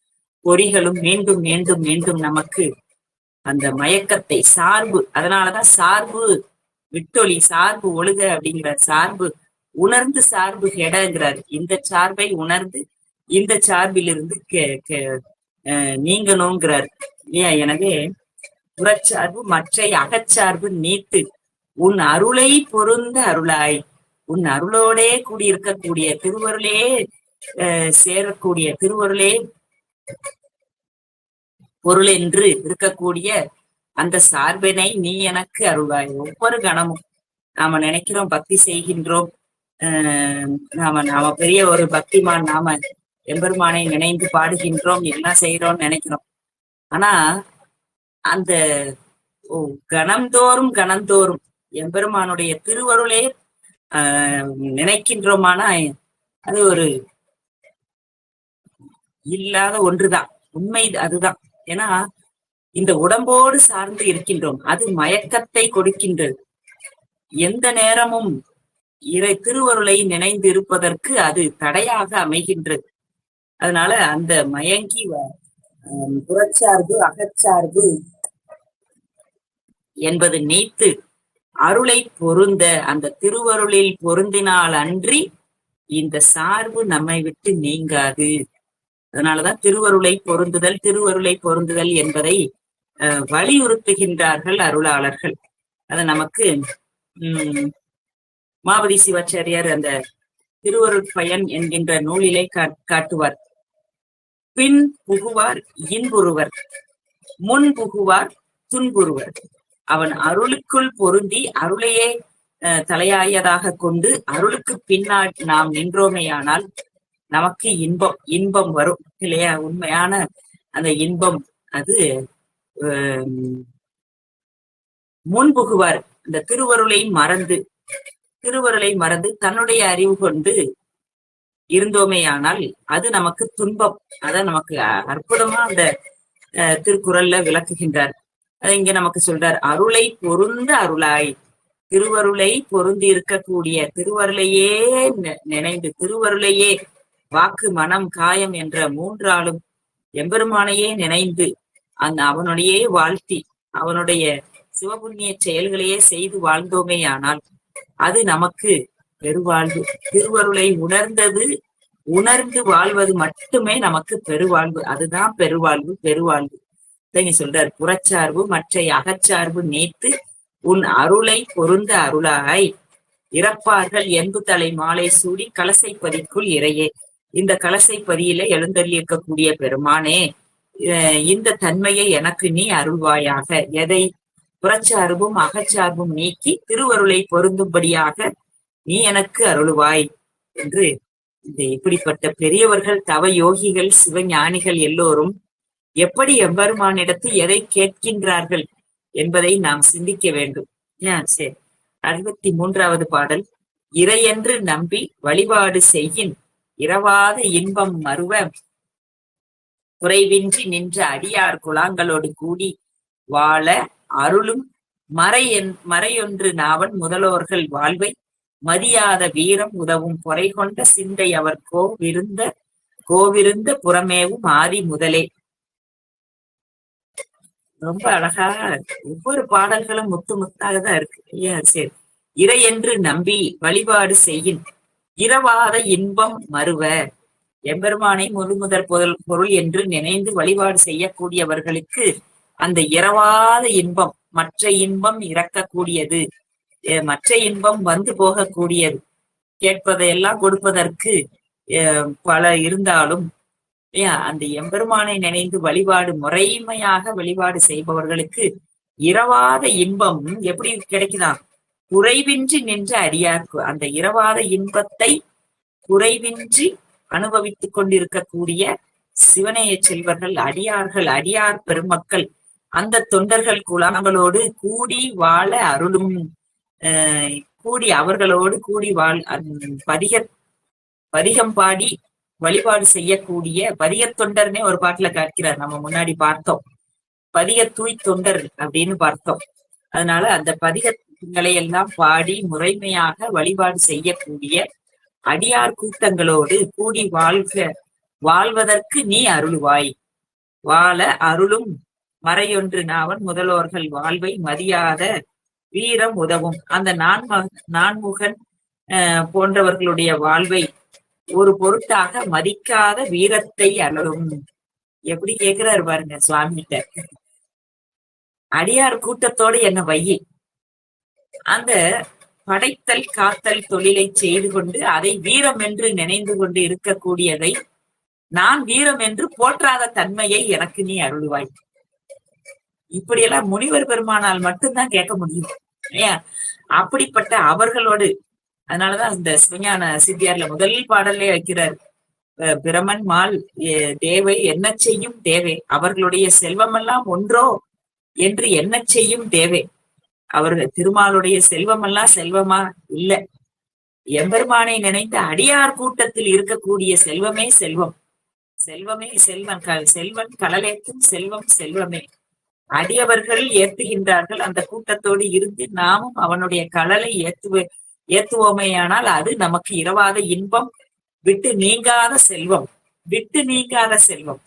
பொறிகளும் மீண்டும் மீண்டும் மீண்டும் நமக்கு அந்த மயக்கத்தை சார்பு, அதனாலதான் சார்பு விட்டொளி சார்பு ஒழுக அப்படிங்கிற சார்பு உணர்ந்து சார்பு கெடங்கிறார். இந்த சார்பை உணர்ந்து இந்த சார்பிலிருந்து நீங்கணுங்கிறார் இல்லையா? எனவே புறச்சார்பு மற்றை அகச்சார்பு நீத்து உன் அருளை பொருந்த அருளாய். உன் அருளோடே கூடியிருக்கக்கூடிய திருவருளே சேரக்கூடிய திருவருளே பொருள் என்று இருக்கக்கூடிய அந்த சார்பினை நீ எனக்கு அருள்வாய். ஒவ்வொரு கணமும் நாம நினைக்கிறோம், பக்தி செய்கின்றோம், நாம பெரிய ஒரு பக்திமான், நாம எம்பெருமானை நினைந்து பாடுகின்றோம், எல்லாம் செய்யறோம்னு நினைக்கிறோம். ஆனா அந்த கணந்தோறும் எம்பெருமானுடைய திருவருளே நினைக்கின்றோமானா அது ஒரு இல்லாத ஒன்றுதான். உண்மை அதுதான். ஏன்னா இந்த உடம்போடு சார்ந்து இருக்கின்றோம். அது மயக்கத்தை கொடுக்கின்றது. எந்த நேரமும் திருவருளை நினைந்து இருப்பதற்கு அது தடையாக அமைகின்றது. அதனால அந்த மயங்கி புறச்சார்பு அகச்சார்பு என்பது நீத்து அருளை பொருந்த, அந்த திருவருளில் பொருந்தினால் அன்றி இந்த சார்பு நம்மை விட்டு நீங்காது. அதனாலதான் திருவருளை பொருந்துதல் என்பதை வலியுறுத்துகின்றார்கள் அருளாளர்கள். அது நமக்கு மாபதி சிவாச்சாரியார் அந்த திருவருட் பயன் என்கின்ற நூலிலே காட்டுவார். பின் புகுவார் இன்புறுவர், முன் புகுவார் துன்புறுவர். அவன் அருளுக்குள் பொருந்தி அருளையே தலையாயதாக கொண்டு அருளுக்கு பின்னால் நாம் நின்றோமேயானால் நமக்கு இன்பம் வரும் இல்லையா? உண்மையான அந்த இன்பம் அது முன்புகுவார். அந்த திருவருளை மறந்து தன்னுடைய அறிவு கொண்டு இருந்தோமேயானால் அது நமக்கு துன்பம். அத நமக்கு அற்புதமா அந்த திருக்குறள்ல விளக்குகின்றார். அதை இங்க நமக்கு சொல்றார். அருளை பொருந்த அருளாய். திருவருளை பொருந்தி இருக்கக்கூடிய திருவருளையே நினைந்து, திருவருளையே வாக்கு மனம் காயம் என்ற மூன்றாலும் எம்பெருமானையே நினைந்து அவனுடைய வாழ்த்தி அவனுடைய சிவபுண்ணிய செயல்களையே செய்து வாழ்ந்தோமேயானால் அது நமக்கு பெருவாழ்வு. திருவருளை உணர்ந்து வாழ்வது மட்டுமே நமக்கு பெருவாழ்வு. அதுதான் பெருவாழ்வு. சொல்றார். புறச்சார்பு மற்ற அகச்சார்பு நீத்து உன் அருளை பொருந்த அருளாய். இறப்பார்கள் என்பு தலை மாலை சூடி கலசை பதிக்குள் இறையே. இந்த கலசை பதியில எழுந்தருளியிருக்கக்கூடிய பெருமானே, இந்த தன்மையை எனக்கு நீ அருள்வாயாக. எதை? புறச்சார்பும் அகச்சார்பும் நீக்கி திருவருளை பொருந்தும்படியாக நீ எனக்கு அருள்வாய் என்று இந்த இப்படிப்பட்ட பெரியவர்கள், தவ யோகிகள், சிவஞானிகள் எல்லோரும் எப்படி எம்பெருமானிடத்து எதை கேட்கின்றார்கள் என்பதை நாம் சிந்திக்க வேண்டும். சரி. 63வது பாடல். இறையென்று நம்பி வழிபாடு செய்யின் இரவாத இன்பம் மறுவ குறைவின்றி நின்ற அடியார் குழாங்களோடு கூடி வாழ அருளும் மறையொன்று நாவன் முதலோர்கள் வாழ்வை மதியாத வீரம் உதவும் பொறை கொண்ட சிந்தை அவர் கோவிருந்த புறமேவும் ஆதி முதலே. ரொம்ப அழகா ஒவ்வொரு பாடல்களும் முத்து முத்தாக தான் இருக்கு. சரி. இறை என்று நம்பி வழிபாடு செய்யின் இரவாத இன்பம் மறுவ. எம்பெருமானை முழுமுதற் பொருள் என்று நினைந்து வழிபாடு செய்யக்கூடியவர்களுக்கு அந்த இரவாத இன்பம், மற்ற இன்பம் இறக்கக்கூடியது, மற்ற இன்பம் வந்து போகக்கூடியது, கேட்பதையெல்லாம் கொடுப்பதற்கு பல இருந்தாலும் அந்த எம்பெருமானை நினைந்து வழிபாடு முறைமையாக வழிபாடு செய்பவர்களுக்கு இரவாத இன்பம் எப்படி கிடைக்குதான்? குறைவின்றி நின்ற அடியார்க்கு அந்த இரவாத இன்பத்தை குறைவின்றி அனுபவித்துக் கொண்டிருக்கக்கூடிய சிவனைய செல்வர்கள், அடியார்கள், அடியார் பெருமக்கள், அந்த தொண்டர்கள் குழாங்களோடு கூடி வாழ அருளும். கூடி அவர்களோடு கூடி பதிகம் பாடி வழிபாடு செய்யக்கூடிய பதிகத் தொண்டர்னே ஒரு பாட்டுல காட்டுகிறார். நம்ம முன்னாடி பார்த்தோம், பதிக தூய் தொண்டர் அப்படின்னு பார்த்தோம். அதனால அந்த பதிகங்களை எல்லாம் பாடி முறைமையாக வழிபாடு செய்யக்கூடிய அடியார் கூட்டங்களோடு கூடி வாழ்வதற்கு நீ அருள்வாய். வாழ அருளும் மறையொன்று நாவன் முதல்வர்கள் வாழ்வை மதியாத வீரம் உதவும். அந்த நான்முகன் போன்றவர்களுடைய வாழ்வை ஒரு பொருட்டாக மதிக்காத வீரத்தை அருளும். எப்படி கேட்கிறாரு பாருங்க சுவாமிகிட்ட. அடியார் கூட்டத்தோடு என்ன வையி, அந்த படைத்தல் காத்தல் தொழிலை செய்து கொண்டு அதை வீரம் என்று நினைந்து கொண்டு இருக்கக்கூடியதை நான் வீரம் என்று போற்றாத தன்மையை எனக்கு நீ அருள்வாய். இப்படியெல்லாம் முனிவர் பெருமானால் மட்டும்தான் கேட்க முடியும். அப்படிப்பட்ட அவர்களோடு, அதனாலதான் இந்த சிவஞான சித்தியார்ல முதல் பாடல்லே வைக்கிறார், பிரமன் மால் தேவை என்ன செய்யும் தேவை, அவர்களுடைய செல்வமெல்லாம் ஒன்றோ என்று என்ன செய்யும் தேவை. அவர்கள் திருமாலுடைய செல்வமெல்லாம் செல்வமா இல்ல, எம்பெருமானை நினைத்த அடியார் கூட்டத்தில் இருக்கக்கூடிய செல்வமே செல்வம். செல்வமே செல்வன் செல்வன் கடலேற்றும் செல்வம் செல்வமே. அடியவர்கள் ஏற்றுகின்றார்கள். அந்த கூட்டத்தோடு இருந்து நாமும் அவனுடைய கடலை ஏத்துவோமேயானால் அது நமக்கு இரவாத இன்பம், விட்டு நீங்காத செல்வம். விட்டு நீங்காத செல்வம்,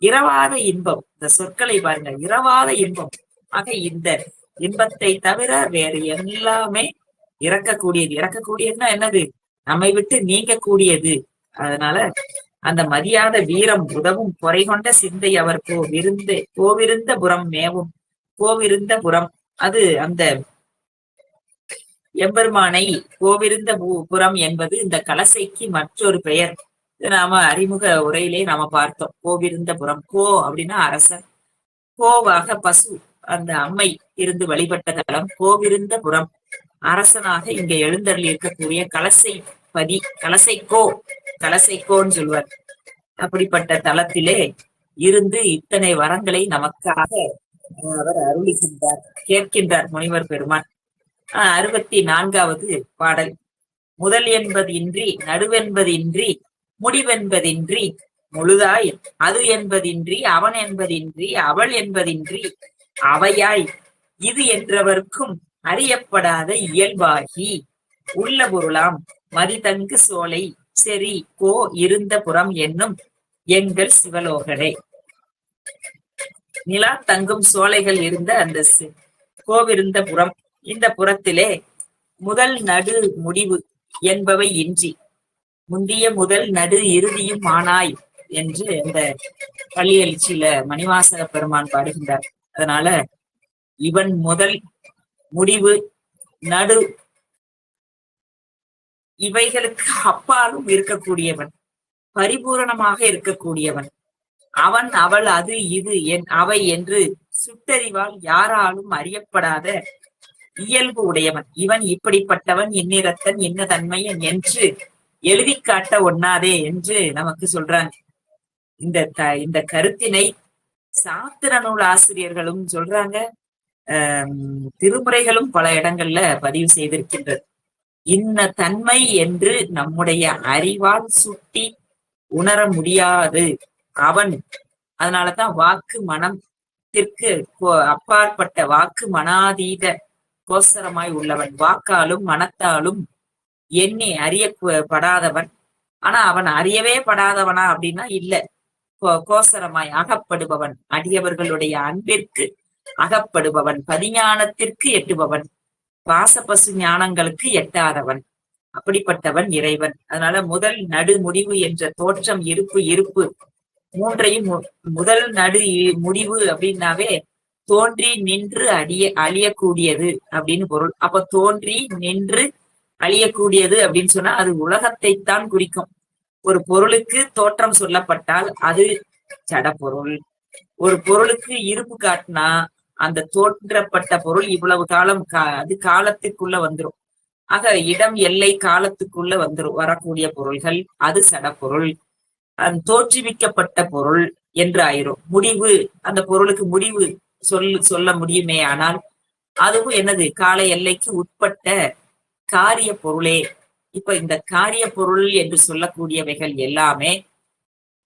இரவாத இன்பம். இந்த சொற்களை பாருங்க, இரவாத இன்பம். ஆக இந்த இன்பத்தை தவிர வேறு எல்லாமே இறக்கக்கூடியது. இறக்கக்கூடியதுன்னா என்னது? நம்மை விட்டு நீங்கக்கூடியது. அதனால அந்த மதியாத வீரம் உதவும் பொறை கொண்ட சிந்தை அவர் கோவிருந்த புறம் மேவும். கோவிருந்த புறம், அது அந்த எம்பெருமானை கோவிருந்த புறம் என்பது இந்த கலசைக்கு மற்றொரு பெயர். நாம அறிமுக உரையிலே நாம பார்த்தோம். கோவிருந்த புறம், கோ அப்படின்னா அரசன், கோவாக பசு, அந்த அம்மை இருந்து வழிபட்ட தலம் கோவிருந்த புறம். அரசனாக இங்க எழுந்தருள் இருக்கக்கூடிய கலசைக்கோன்னு சொல்வார். அப்படிப்பட்ட தலத்திலே இருந்து இத்தனை வரங்களை நமக்காக அவர் அருளுகின்றார், கேட்கின்றார் முனிவர் பெருமான். 64வது பாடல். முதல் என்பது இன்றி, நடுவென்பதின்றி, முடிவென்பதின்றி, முழுதாய் அது என்பதின்றி, அவன் என்பதின்றி, அவள் என்பதின்றி, அவையாய் இது என்றவர்க்கும் அறியப்படாத இயல்பாகி உள்ள பொருளாம் மதிதங்கு சோலை செறி கோ இருந்த புறம் என்னும் எங்கள் சிவலோகரே. நிலா தங்கும் சோலைகள் இருந்த அந்த கோவிருந்த புறம், இந்த புறத்திலே முதல் நடு முடிவு என்பவை இன்றி, முந்திய முதல் நடு இறுதியும் ஆனாய் என்று இந்த பள்ளியெழுச்சியில மணிவாசக பெருமான் பாடுகின்றார். அதனால இவன் முதல், முடிவு, நடு இவைகளுக்கு அப்பாலும் இருக்கக்கூடியவன், பரிபூரணமாக இருக்கக்கூடியவன். அவன், அவள், அது, இது, அவை என்று சுட்டறிவால் யாராலும் அறியப்படாத இயல்பு உடையவன். இவன் இப்படிப்பட்டவன், இன்னிறத்தன், இன்ன தன்மையன் என்று எழுதி காட்ட ஒண்ணாதே என்று நமக்கு சொல்றாங்க. இந்த கருத்தினை சாத்திர நூல் ஆசிரியர்களும் சொல்றாங்க. திருமுறைகளும் பல இடங்கள்ல பதிவு செய்திருக்கின்றது. இன்ன தன்மை என்று நம்முடைய அறிவால் சுட்டி உணர முடியாது அவன். அதனாலதான் வாக்கு மனத்திற்கு அப்பாற்பட்ட வாக்கு மனாதீத கோசரமாய் உள்ளவன். வாக்காலும் மனத்தாலும் எண்ணி அறியப்படாதவன். ஆனா அவன் அறியவே படாதவனா அப்படின்னா இல்ல. கோசரமாய் அகப்படுபவன், அடியவர்களுடைய அன்பிற்கு அகப்படுபவன், பதிஞானத்திற்கு எட்டுபவன், பாசபசு ஞானங்களுக்கு எட்டாதவன். அப்படிப்பட்டவன் இறைவன். அதனால முதல் நடு முடிவு என்ற தோற்றம் இருப்பு மூன்றையும் முதல் நடு முடிவு அப்படின்னாவே தோன்றி நின்று அழியக்கூடியது அப்படின்னு பொருள். அப்ப தோன்றி நின்று அழியக்கூடியது அப்படின்னு சொன்னா அது உலகத்தைத்தான் குறிக்கும். ஒரு பொருளுக்கு தோற்றம் சொல்லப்பட்டால் அது ஜட பொருள். ஒரு பொருளுக்கு இருப்பு காட்டினா அந்த தோன்றப்பட்ட பொருள் இவ்வளவு காலம் அது காலத்துக்குள்ள வந்துரும். ஆக இடம் எல்லை காலத்துக்குள்ள வரக்கூடிய பொருள்கள் அது சடப்பொருள். தோற்றுவிக்கப்பட்ட பொருள் என்று ஆயிரும். முடிவு, அந்த பொருளுக்கு முடிவு சொல்ல முடியுமே, ஆனால் அதுவும் என்னது, கால எல்லைக்கு உட்பட்ட காரிய பொருளே. இப்ப இந்த காரிய பொருள் என்று சொல்லக்கூடியவைகள் எல்லாமே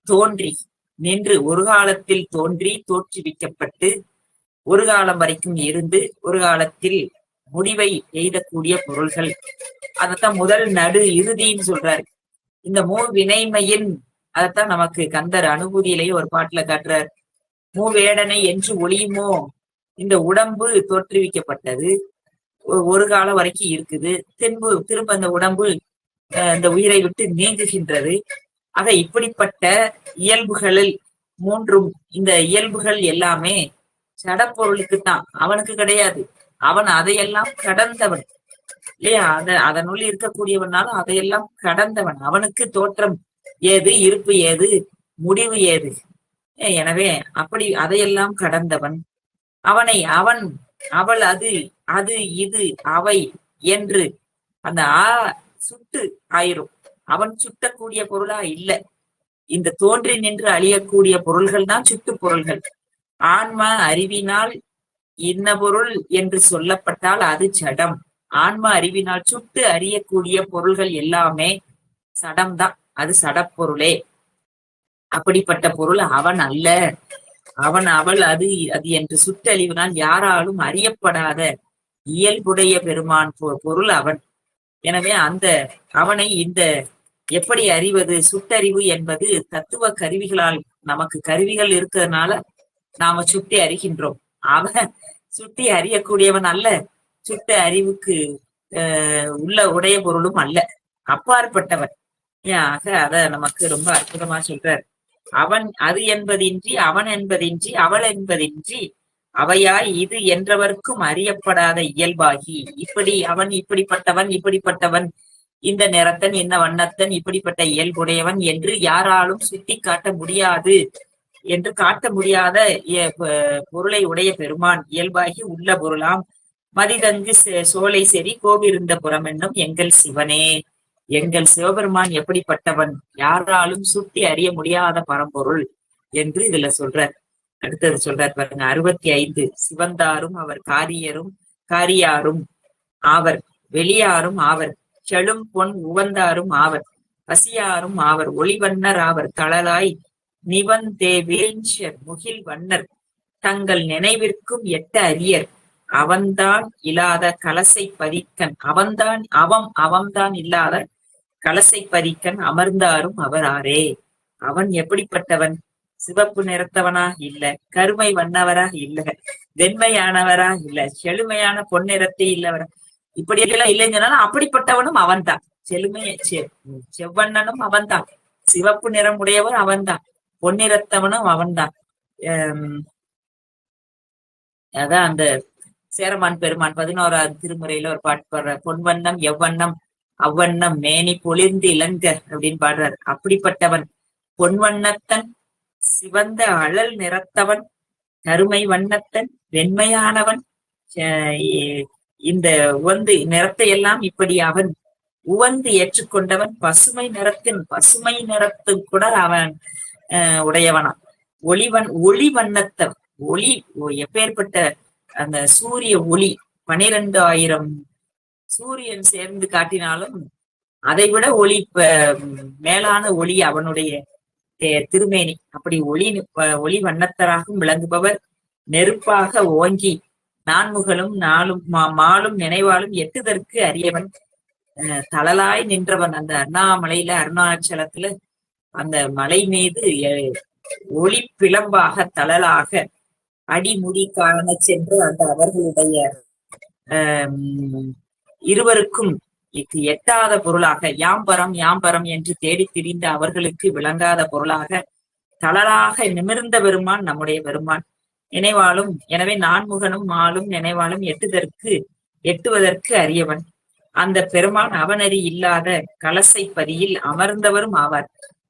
தோன்றி நின்று ஒரு காலத்தில் தோன்றி தோற்றுவிக்கப்பட்டு ஒரு காலம் வரைக்கும் இருந்து ஒரு காலத்தில் முடிவை எய்தக்கூடிய பொருள்கள். அதத்தான் முதல் நடு இறுதின்னு சொல்றாரு. இந்த வினைமையின் அதத்தான் நமக்கு கந்தர் அனுபூதியிலேயே ஒரு பாட்டுல காட்டுறார். மூவேடனை என்று ஒளியுமோ, இந்த உடம்பு தோற்றுவிக்கப்பட்டது, ஒரு காலம் வரைக்கும் இருக்குது, திரும்ப அந்த உடம்பு இந்த உயிரை விட்டு நீங்குகின்றது. ஆக இப்படிப்பட்ட இயல்புகளில் மூன்றும், இந்த இயல்புகள் எல்லாமே சடப்பொருளுக்குத்தான், அவனுக்கு கிடையாது. அவன் அதையெல்லாம் கடந்தவன் இல்லையா? அதனுள் இருக்கக்கூடியவனாலும் அதையெல்லாம் கடந்தவன். அவனுக்கு தோற்றம் ஏது, இருப்பு ஏது, முடிவு ஏது? எனவே அப்படி அதையெல்லாம் கடந்தவன். அவன் அவள், அது இது அவை என்று அந்த சுட்டு ஆயிரும். அவன் சுட்டக்கூடிய பொருளா இல்ல. இந்த தோன்றி நின்று அழியக்கூடிய பொருள்கள் தான் சுட்டு பொருள்கள். ஆன்மா அறிவினால் இன்ன பொருள் என்று சொல்லப்பட்டால் அது ஜடம். ஆன்மா அறிவினால் சுட்டு அறியக்கூடிய பொருள்கள் எல்லாமே சடம்தான், அது சடப்பொருளே. அப்படிப்பட்ட பொருள் அவன் அல்ல. அவள், அது என்று சுட்டழிவினால் யாராலும் அறியப்படாத இயல்புடைய பெருமான் பொருள் அவன். எனவே அந்த அவனை இந்த எப்படி அறிவது? சுட்டறிவு என்பது தத்துவ கருவிகளால், நமக்கு கருவிகள் இருக்கிறதுனால நாம சுட்டி அறிகின்றோம். அவன் சுட்டி அறியக்கூடியவன் அல்ல, சுட்ட அறிவுக்கு உடைய பொருளும் அல்ல, அப்பாற்பட்டவன். ஆக அத நமக்கு ரொம்ப அற்புதமா சொல்றார். அவன் அது என்பதின்றி, அவன் என்பதின்றி, அவள் என்பதின்றி, அவையாய் இது என்றவர்க்கும் அறியப்படாத இயல்பாகி, இப்படி அவன் இப்படிப்பட்டவன், இந்த நிறத்தன், இந்த வண்ணத்தன், இப்படிப்பட்ட இயல்புடையவன் என்று யாராலும் சுட்டி காட்ட முடியாது என்று காட்ட முடியாத பொருளை உடைய பெருமான் இயல்பாகி உள்ள பொருளாம் மதிதங்கு சோலை செறி கோவிருந்த புறம் என்னும் எங்கள் சிவனே. எங்கள் சிவபெருமான் எப்படிப்பட்டவன்? யாராலும் சுட்டி அறிய முடியாத பரம்பொருள் என்று இதுல சொல்றார். அடுத்தது சொல்றார் பாருங்க, 65. சிவந்தாரும் அவர் காரியாரும் ஆவர், வெளியாரும் ஆவர், செழும் பொன் உவந்தாரும் ஆவர், பசியாரும் ஆவர், ஒளிவண்ணர் ஆவர், தளலாய் நிவந்தேவேஞ்சர் முகில் வண்ணர் தங்கள் நினைவிற்கும் எட்ட அரியர். அவன்தான் இல்லாத கலசை பதிக்கன், அவன்தான் இல்லாத கலசை பதிக்கன் அமர்ந்தாரும் அவராரே. அவன் எப்படிப்பட்டவன்? சிவப்பு நிறத்தவனா இல்ல, கருமை வண்ணவரா இல்ல, வெண்மையானவரா இல்ல, செழுமையான பொன்னிறத்தே இல்லவரா, இப்படி எல்லாம் இல்லைங்கனாலும் அப்படிப்பட்டவனும் அவன்தான். செவ்வண்ணனும் அவன்தான், சிவப்பு நிறம் உடையவன் அவன்தான், பொன்னிறத்தவனும் அவன்தான். அதான் அந்த சேரமான் பெருமான் 11வது திருமுறையில ஒரு பாட்டு பாடுற, பொன்வண்ணம் எவ்வண்ணம் அவ்வண்ணம் மேனி பொழிர்ந்து இளங்க அப்படின்னு பாடுறார். அப்படிப்பட்டவன் பொன்வண்ணத்தன், சிவந்த அழல் நிறத்தவன், கருமை வண்ணத்தன், வெண்மையானவன், இந்த நிறத்தை எல்லாம் இப்படி அவன் உவந்து ஏற்றுக்கொண்டவன் பசுமை நிறத்து கூட அவன் உடையவனா. ஒளி வண்ணத்தவன். ஒளி எப்பேற்பட்ட அந்த சூரிய ஒளி 12,000 சூரியன் சேர்ந்து காட்டினாலும் அதைவிட ஒளி மேலான ஒளி அவனுடைய திருமேனி. அப்படி ஒளி வண்ணத்தராகவும் விளங்குபவர். நெருப்பாக ஓங்கி நான்முகலும் மாலும் நினைவாலும் எட்டுதற்கு அறியவன். தளலாய் நின்றவன். அந்த அண்ணாமலையில அருணாச்சலத்துல அந்த மலை மீது ஒளி பிளம்பாக தளலாக அடிமுடி காண சென்று அந்த அவர்களுடைய இருவருக்கும் எட்டாத பொருளாக யாம்பரம் என்று தேடி திரிந்த அவர்களுக்கு விளங்காத பொருளாக தளலாக நிமிர்ந்த பெருமான் நம்முடைய பெருமான். நினைவாலும் எனவே நான்முகனும் மாலும் நினைவாலும் எட்டுவதற்கு அறியவன். அந்த பெருமான் அவனறி இல்லாத கலசை பதியில் அமர்ந்தவரும் ஆவார்.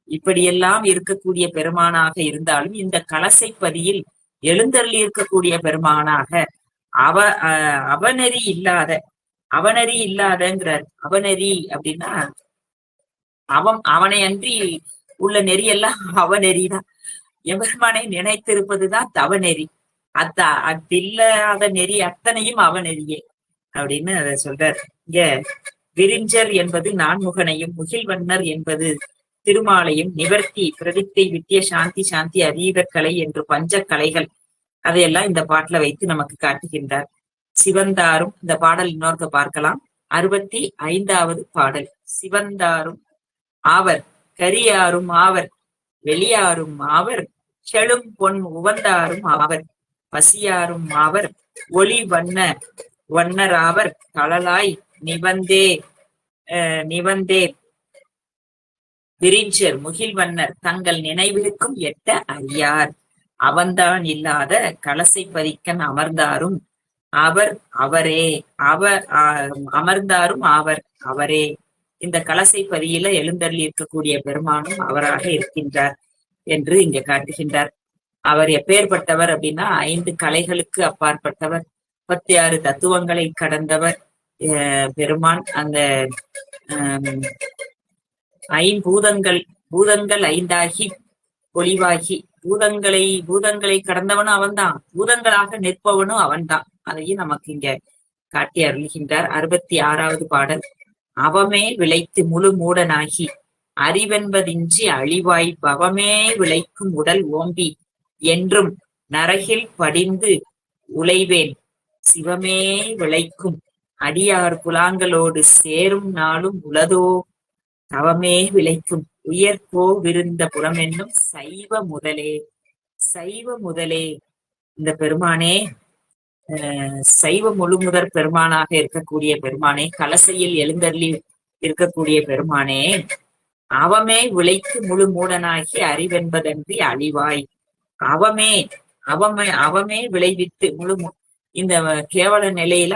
இப்படியெல்லாம் இருக்கக்கூடிய பெருமானாக இருந்தாலும் இந்த கலசை பதியில் எழுந்தருளி இருக்கக்கூடிய பெருமானாக அவனறி இல்லாதங்கிறார். அவனறி அப்படின்னா அவனை அன்றி உள்ள நெறியெல்லாம் அவநெறிதான். எம்பெருமானை நினைத்திருப்பதுதான் தவநெறி. அத்தில்லாத நெறி அத்தனையும் அவநெறியே அப்படின்னு அதை சொல்றார். இங்க விரிஞ்சர் என்பது நான்முகனையும், முகில்வண்ணர் என்பது திருமாலையும், நிவர்த்தி, பிரதித்தை, வித்திய, சாந்தி, அதீத கலை என்று பஞ்ச கலைகள் அதையெல்லாம் இந்த பாட்டுல வைத்து நமக்கு காட்டுகின்றார். சிவந்தாரும், இந்த பாடல் இன்னொருக்க பார்க்கலாம். 65வது பாடல். சிவந்தாரும் ஆவர், கரியாரும் ஆவர், வெளியாரும் ஆவர், செழும் பொன் உவந்தாரும் ஆவர், பசியாரும் ஆவர், ஒளி வண்ணராவர், தளலாய் நிவந்தே விரிஞ்சர் முகில்வண்ணர் தங்கள் நினைவிற்கும் எட்ட அறியார். அவன்தான் இல்லாத கலசை பதிக்கன் அமர்ந்தாரும் அவரே. அமர்ந்தாரும் அவரே. இந்த கலசை பதியில எழுந்தருளி இருக்கக்கூடிய பெருமானும் அவராக இருக்கின்றார் என்று இங்க காட்டுகின்றார். அவர் எப்பேற்பட்டவர் அப்படின்னா 5 கலைகளுக்கு அப்பாற்பட்டவர், 36 தத்துவங்களை கடந்தவர் பெருமான். அந்த பூதங்கள் 5ஆகி ஒளிவாகி பூதங்களை கடந்தவனும் அவன்தான், பூதங்களாக நிற்பவனும் அவன்தான். அதையும் நமக்கு இங்க காட்டி அருள்கின்றார். 66வது பாடல். அவமே விளைத்து முழு மூடனாகி அறிவென்பதின்றி அழிவாய் பவமே விளைக்கும் உடல் ஓம்பி என்றும் நரகில் படிந்து உழைவேன் சிவமே விளைக்கும் அடியார் குலாங்களோடு சேரும் நாளும் உளதோ தவமே விளைக்கும் உயர்போ விருந்த புறமென்னும் சைவ முதலே. இந்த பெருமானே, சைவ முழுமுதற் பெருமானாக இருக்கக்கூடிய பெருமானே, கலசையில் எழுந்தருளி இருக்கக்கூடிய பெருமானே, அவமே விளைத்து முழு மூடனாகி அறிவென்பதன்றி அழிவாய். அவமே விளைவித்து இந்த கேவல நிலையில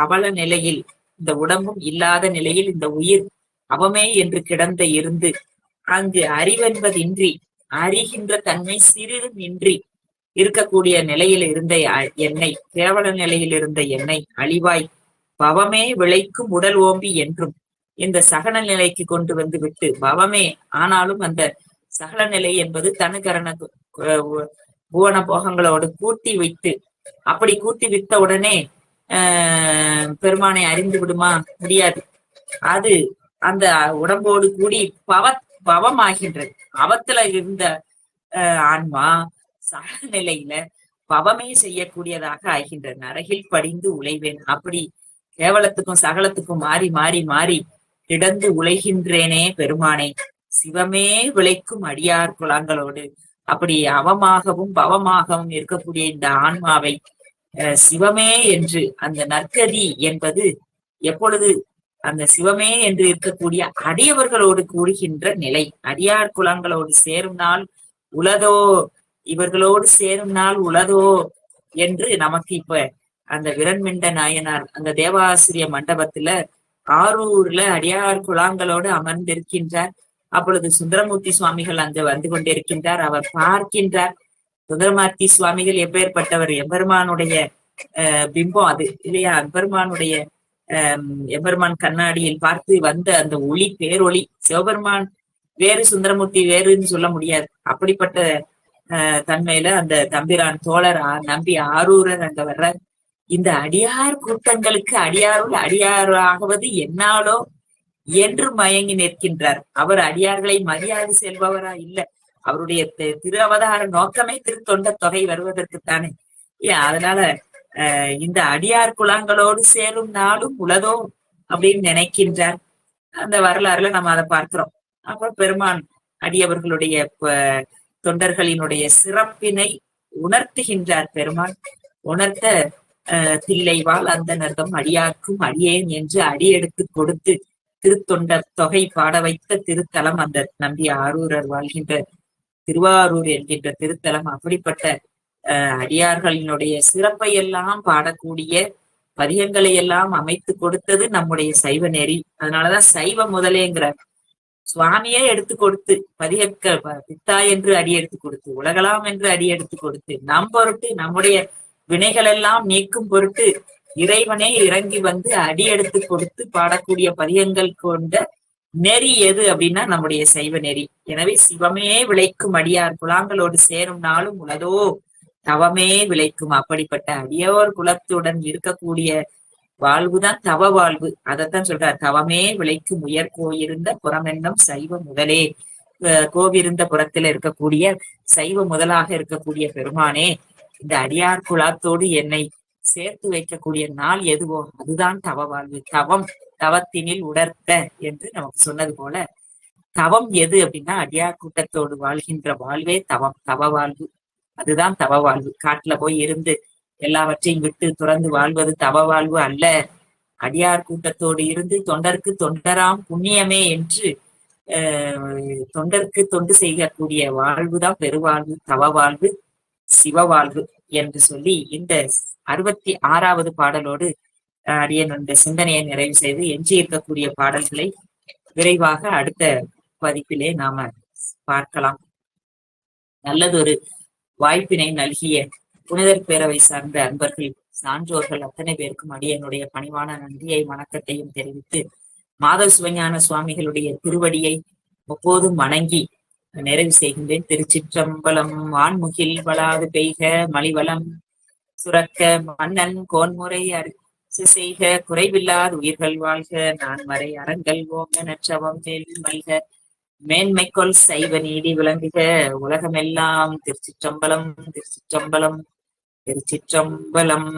அவல நிலையில், இந்த உடம்பும் இல்லாத நிலையில் இந்த உயிர் அவமே என்று கிடந்த இருந்து அங்கு அறிவென்பதின்றி, அறிகின்ற தன்மை சிறிதும் இன்றி இருக்கக்கூடிய நிலையில் இருந்த என்னை, கேவல நிலையில் இருந்த என்னை அழிவாய் பவமே விளைக்கும் உடல் ஓம்பி என்றும் இந்த சகல நிலைக்கு கொண்டு வந்து விட்டு, பவமே ஆனாலும் அந்த சகல நிலை என்பது தனுகரண புவன போகங்களோடு கூட்டி வைத்து, அப்படி கூட்டி விட்ட உடனே பெருமானை அறிந்து விடுமா? முடியாது. அது அந்த உடம்போடு கூடி பவமாகின்றது. பவத்துல இருந்த ஆன்மா சகல நிலையில பவமே செய்யக்கூடியதாக ஆகின்றது. நரகில் படிந்து உழைவேன். அப்படி கேவலத்துக்கும் சகலத்துக்கும் மாறி மாறி மாறி கிடந்து உழைகின்றேனே பெருமானே, சிவமே விளைக்கும் அடியார் குலாங்களோடு. அப்படி அவமாகவும் பவமாகவும் இருக்கக்கூடிய இந்த ஆன்மாவை சிவமே என்று, அந்த நற்கதி என்பது எப்பொழுது அந்த சிவமே என்று இருக்கக்கூடிய அடியவர்களோடு கூடுகின்ற நிலை, அடியார் குலங்களோடு சேரும் நாள் உளதோ, இவர்களோடு சேரும் நாள் உளதோ என்று நமக்கு இப்ப அந்த விரண்மிண்ட நாயனார் அந்த தேவாசிரிய மண்டபத்துல ஆரூர்ல அடியார் குலாங்களோடு அமர்ந்திருக்கின்றார். அப்பொழுது சுந்தரமூர்த்தி சுவாமிகள் அங்கு வந்து கொண்டிருக்கின்றார். அவர் பார்க்கின்றார். சுந்தரமூர்த்தி சுவாமிகள் எப்பேற்பட்டவர்? எம்பெருமானுடைய பிம்பம் அது இல்லையா? எம்பெருமானுடைய எம்பெருமான் கண்ணாடியில் பார்த்து வந்த அந்த ஒளி பேரொளி. சிவபெருமான் வேறு, சுந்தரமூர்த்தி வேறுன்னு சொல்ல முடியாது. அப்படிப்பட்ட தன்மையில அந்த தம்பிரான் தோழர் நம்பி ஆரூரர் அங்க வர்றார். இந்த அடியார் கூட்டங்களுக்கு அடியாருள் அடியாராகுவது என்னாலோ என்று மயங்கி நிற்கின்றார். அவர் அடியார்களை மரியாதை செல்பவரா இல்ல. அவருடைய திரு அவதார நோக்கமே திருத்தொண்ட தொகை வருவதற்குத்தானே. அதனால இந்த அடியார் குலங்களோடு சேரும் நாளும் உளதோ அப்படின்னு நினைக்கின்றார். அந்த வரலாறுல நம்ம அதை பார்க்கிறோம். அப்புறம் பெருமான் அடியவர்களுடைய தொண்டர்களினுடைய சிறப்பினை உணர்த்துகின்றார். பெருமான் உணர்த்த தில்லைவாள் அந்த நர்தம் அடியார்க்கும் அடியேன் என்று அடியெடுத்து கொடுத்து திருத்தொண்டர் தொகை பாட வைத்த திருத்தலம் அந்த நம்பி ஆரூரர் வாழ்கின்ற திருவாரூர் என்கின்ற திருத்தலம். அப்படிப்பட்ட அடியார்களினுடைய சிறப்பை எல்லாம் பாடக்கூடிய பதிகங்களை எல்லாம் அமைத்து கொடுத்தது நம்முடைய சைவ நெறி. அதனாலதான் சைவ முதலேங்கிறார். சுவாமியே எடுத்து கொடுத்து பதிகக்க பித்தா என்று அடி எடுத்து கொடுத்து, உலகலாம் என்று அடி எடுத்து கொடுத்து, நம் பொருட்டு நம்முடைய வினைகள் எல்லாம் நீக்கும் பொருட்டு இறைவனே இறங்கி வந்து அடி எடுத்து கொடுத்து பாடக்கூடிய பதிகங்கள் கொண்ட நெறி எது அப்படின்னா நம்முடைய சைவ நெறி. எனவே சிவமே விளைக்கும் அடியார் குலாங்களோடு சேரும் நாளும் உளதோ தவமே விளைக்கும். அப்படிப்பட்ட அடியோர் குலத்துடன் இருக்கக்கூடிய வாழ்வுதான் தவ வாழ்வு. அதைத்தான் சொல்றார். தவமே விளைக்கும் உயர் கோயிருந்த புறமென்னும் சைவ முதலே. கோவிருந்த புறத்துல இருக்கக்கூடிய சைவ முதலாக இருக்கக்கூடிய பெருமானே, இந்த அடியார் குலத்தோடு என்னை சேர்த்து வைக்கக்கூடிய நாள் எதுவோ அதுதான் தவ வாழ்வு. தவம் தவத்தினில் உடர்த்த என்று நமக்கு சொன்னது போல தவம் எது அப்படின்னா அடியார் கூட்டத்தோடு வாழ்கின்ற வாழ்வே தவம், தவ வாழ்வு. அதுதான் தவ வாழ்வு. காட்டுல போய் இருந்து எல்லாவற்றையும் விட்டு துறந்து வாழ்வது தவ வாழ்வு அல்ல. அடியார் கூட்டத்தோடு இருந்து தொண்டருக்கு தொண்டராம் புண்ணியமே என்று தொண்டருக்கு தொண்டு செய்யக்கூடிய வாழ்வுதான் பெருவாழ்வு, தவ வாழ்வு, சிவ வாழ்வு என்று சொல்லி இந்த 66வது பாடலோடு அடியன் இந்த சிந்தனையை நிறைவு செய்து எஞ்சி இருக்கக்கூடிய பாடல்களை விரைவாக அடுத்த பதிப்பிலே நாம பார்க்கலாம். நல்லதொரு வாய்ப்பினை நல்கிய புனிதர் பேரவை சார்ந்த அன்பர்கள், சான்றோர்கள் அத்தனை பேருக்கும் அடியனுடைய பணிவான நன்றியை வணக்கத்தையும் தெரிவித்து மாதவ சிவஞான சுவாமிகளுடைய திருவடியை எப்போதும் வணங்கி நிறைவு செய்கின்றேன். திருச்சிற்றம்பலம். வான்முகில் வளாது பெய்க மலிவளம் சுரக்க மன்னன் கோன்முறை அரசு செய்க குறைவில்லாத உயிர்கள் வாழ்க நான்மறை அறங்கள் ஓங்க நற்றவம் வேள்வி மல்க மேன்மைக்கொள் சைவ நீதி விளங்குக உலகமெல்லாம். திருச்சிற்றம்பலம், திருச்சிற்றம்பலம், திருச்சிற்றம்பலம்.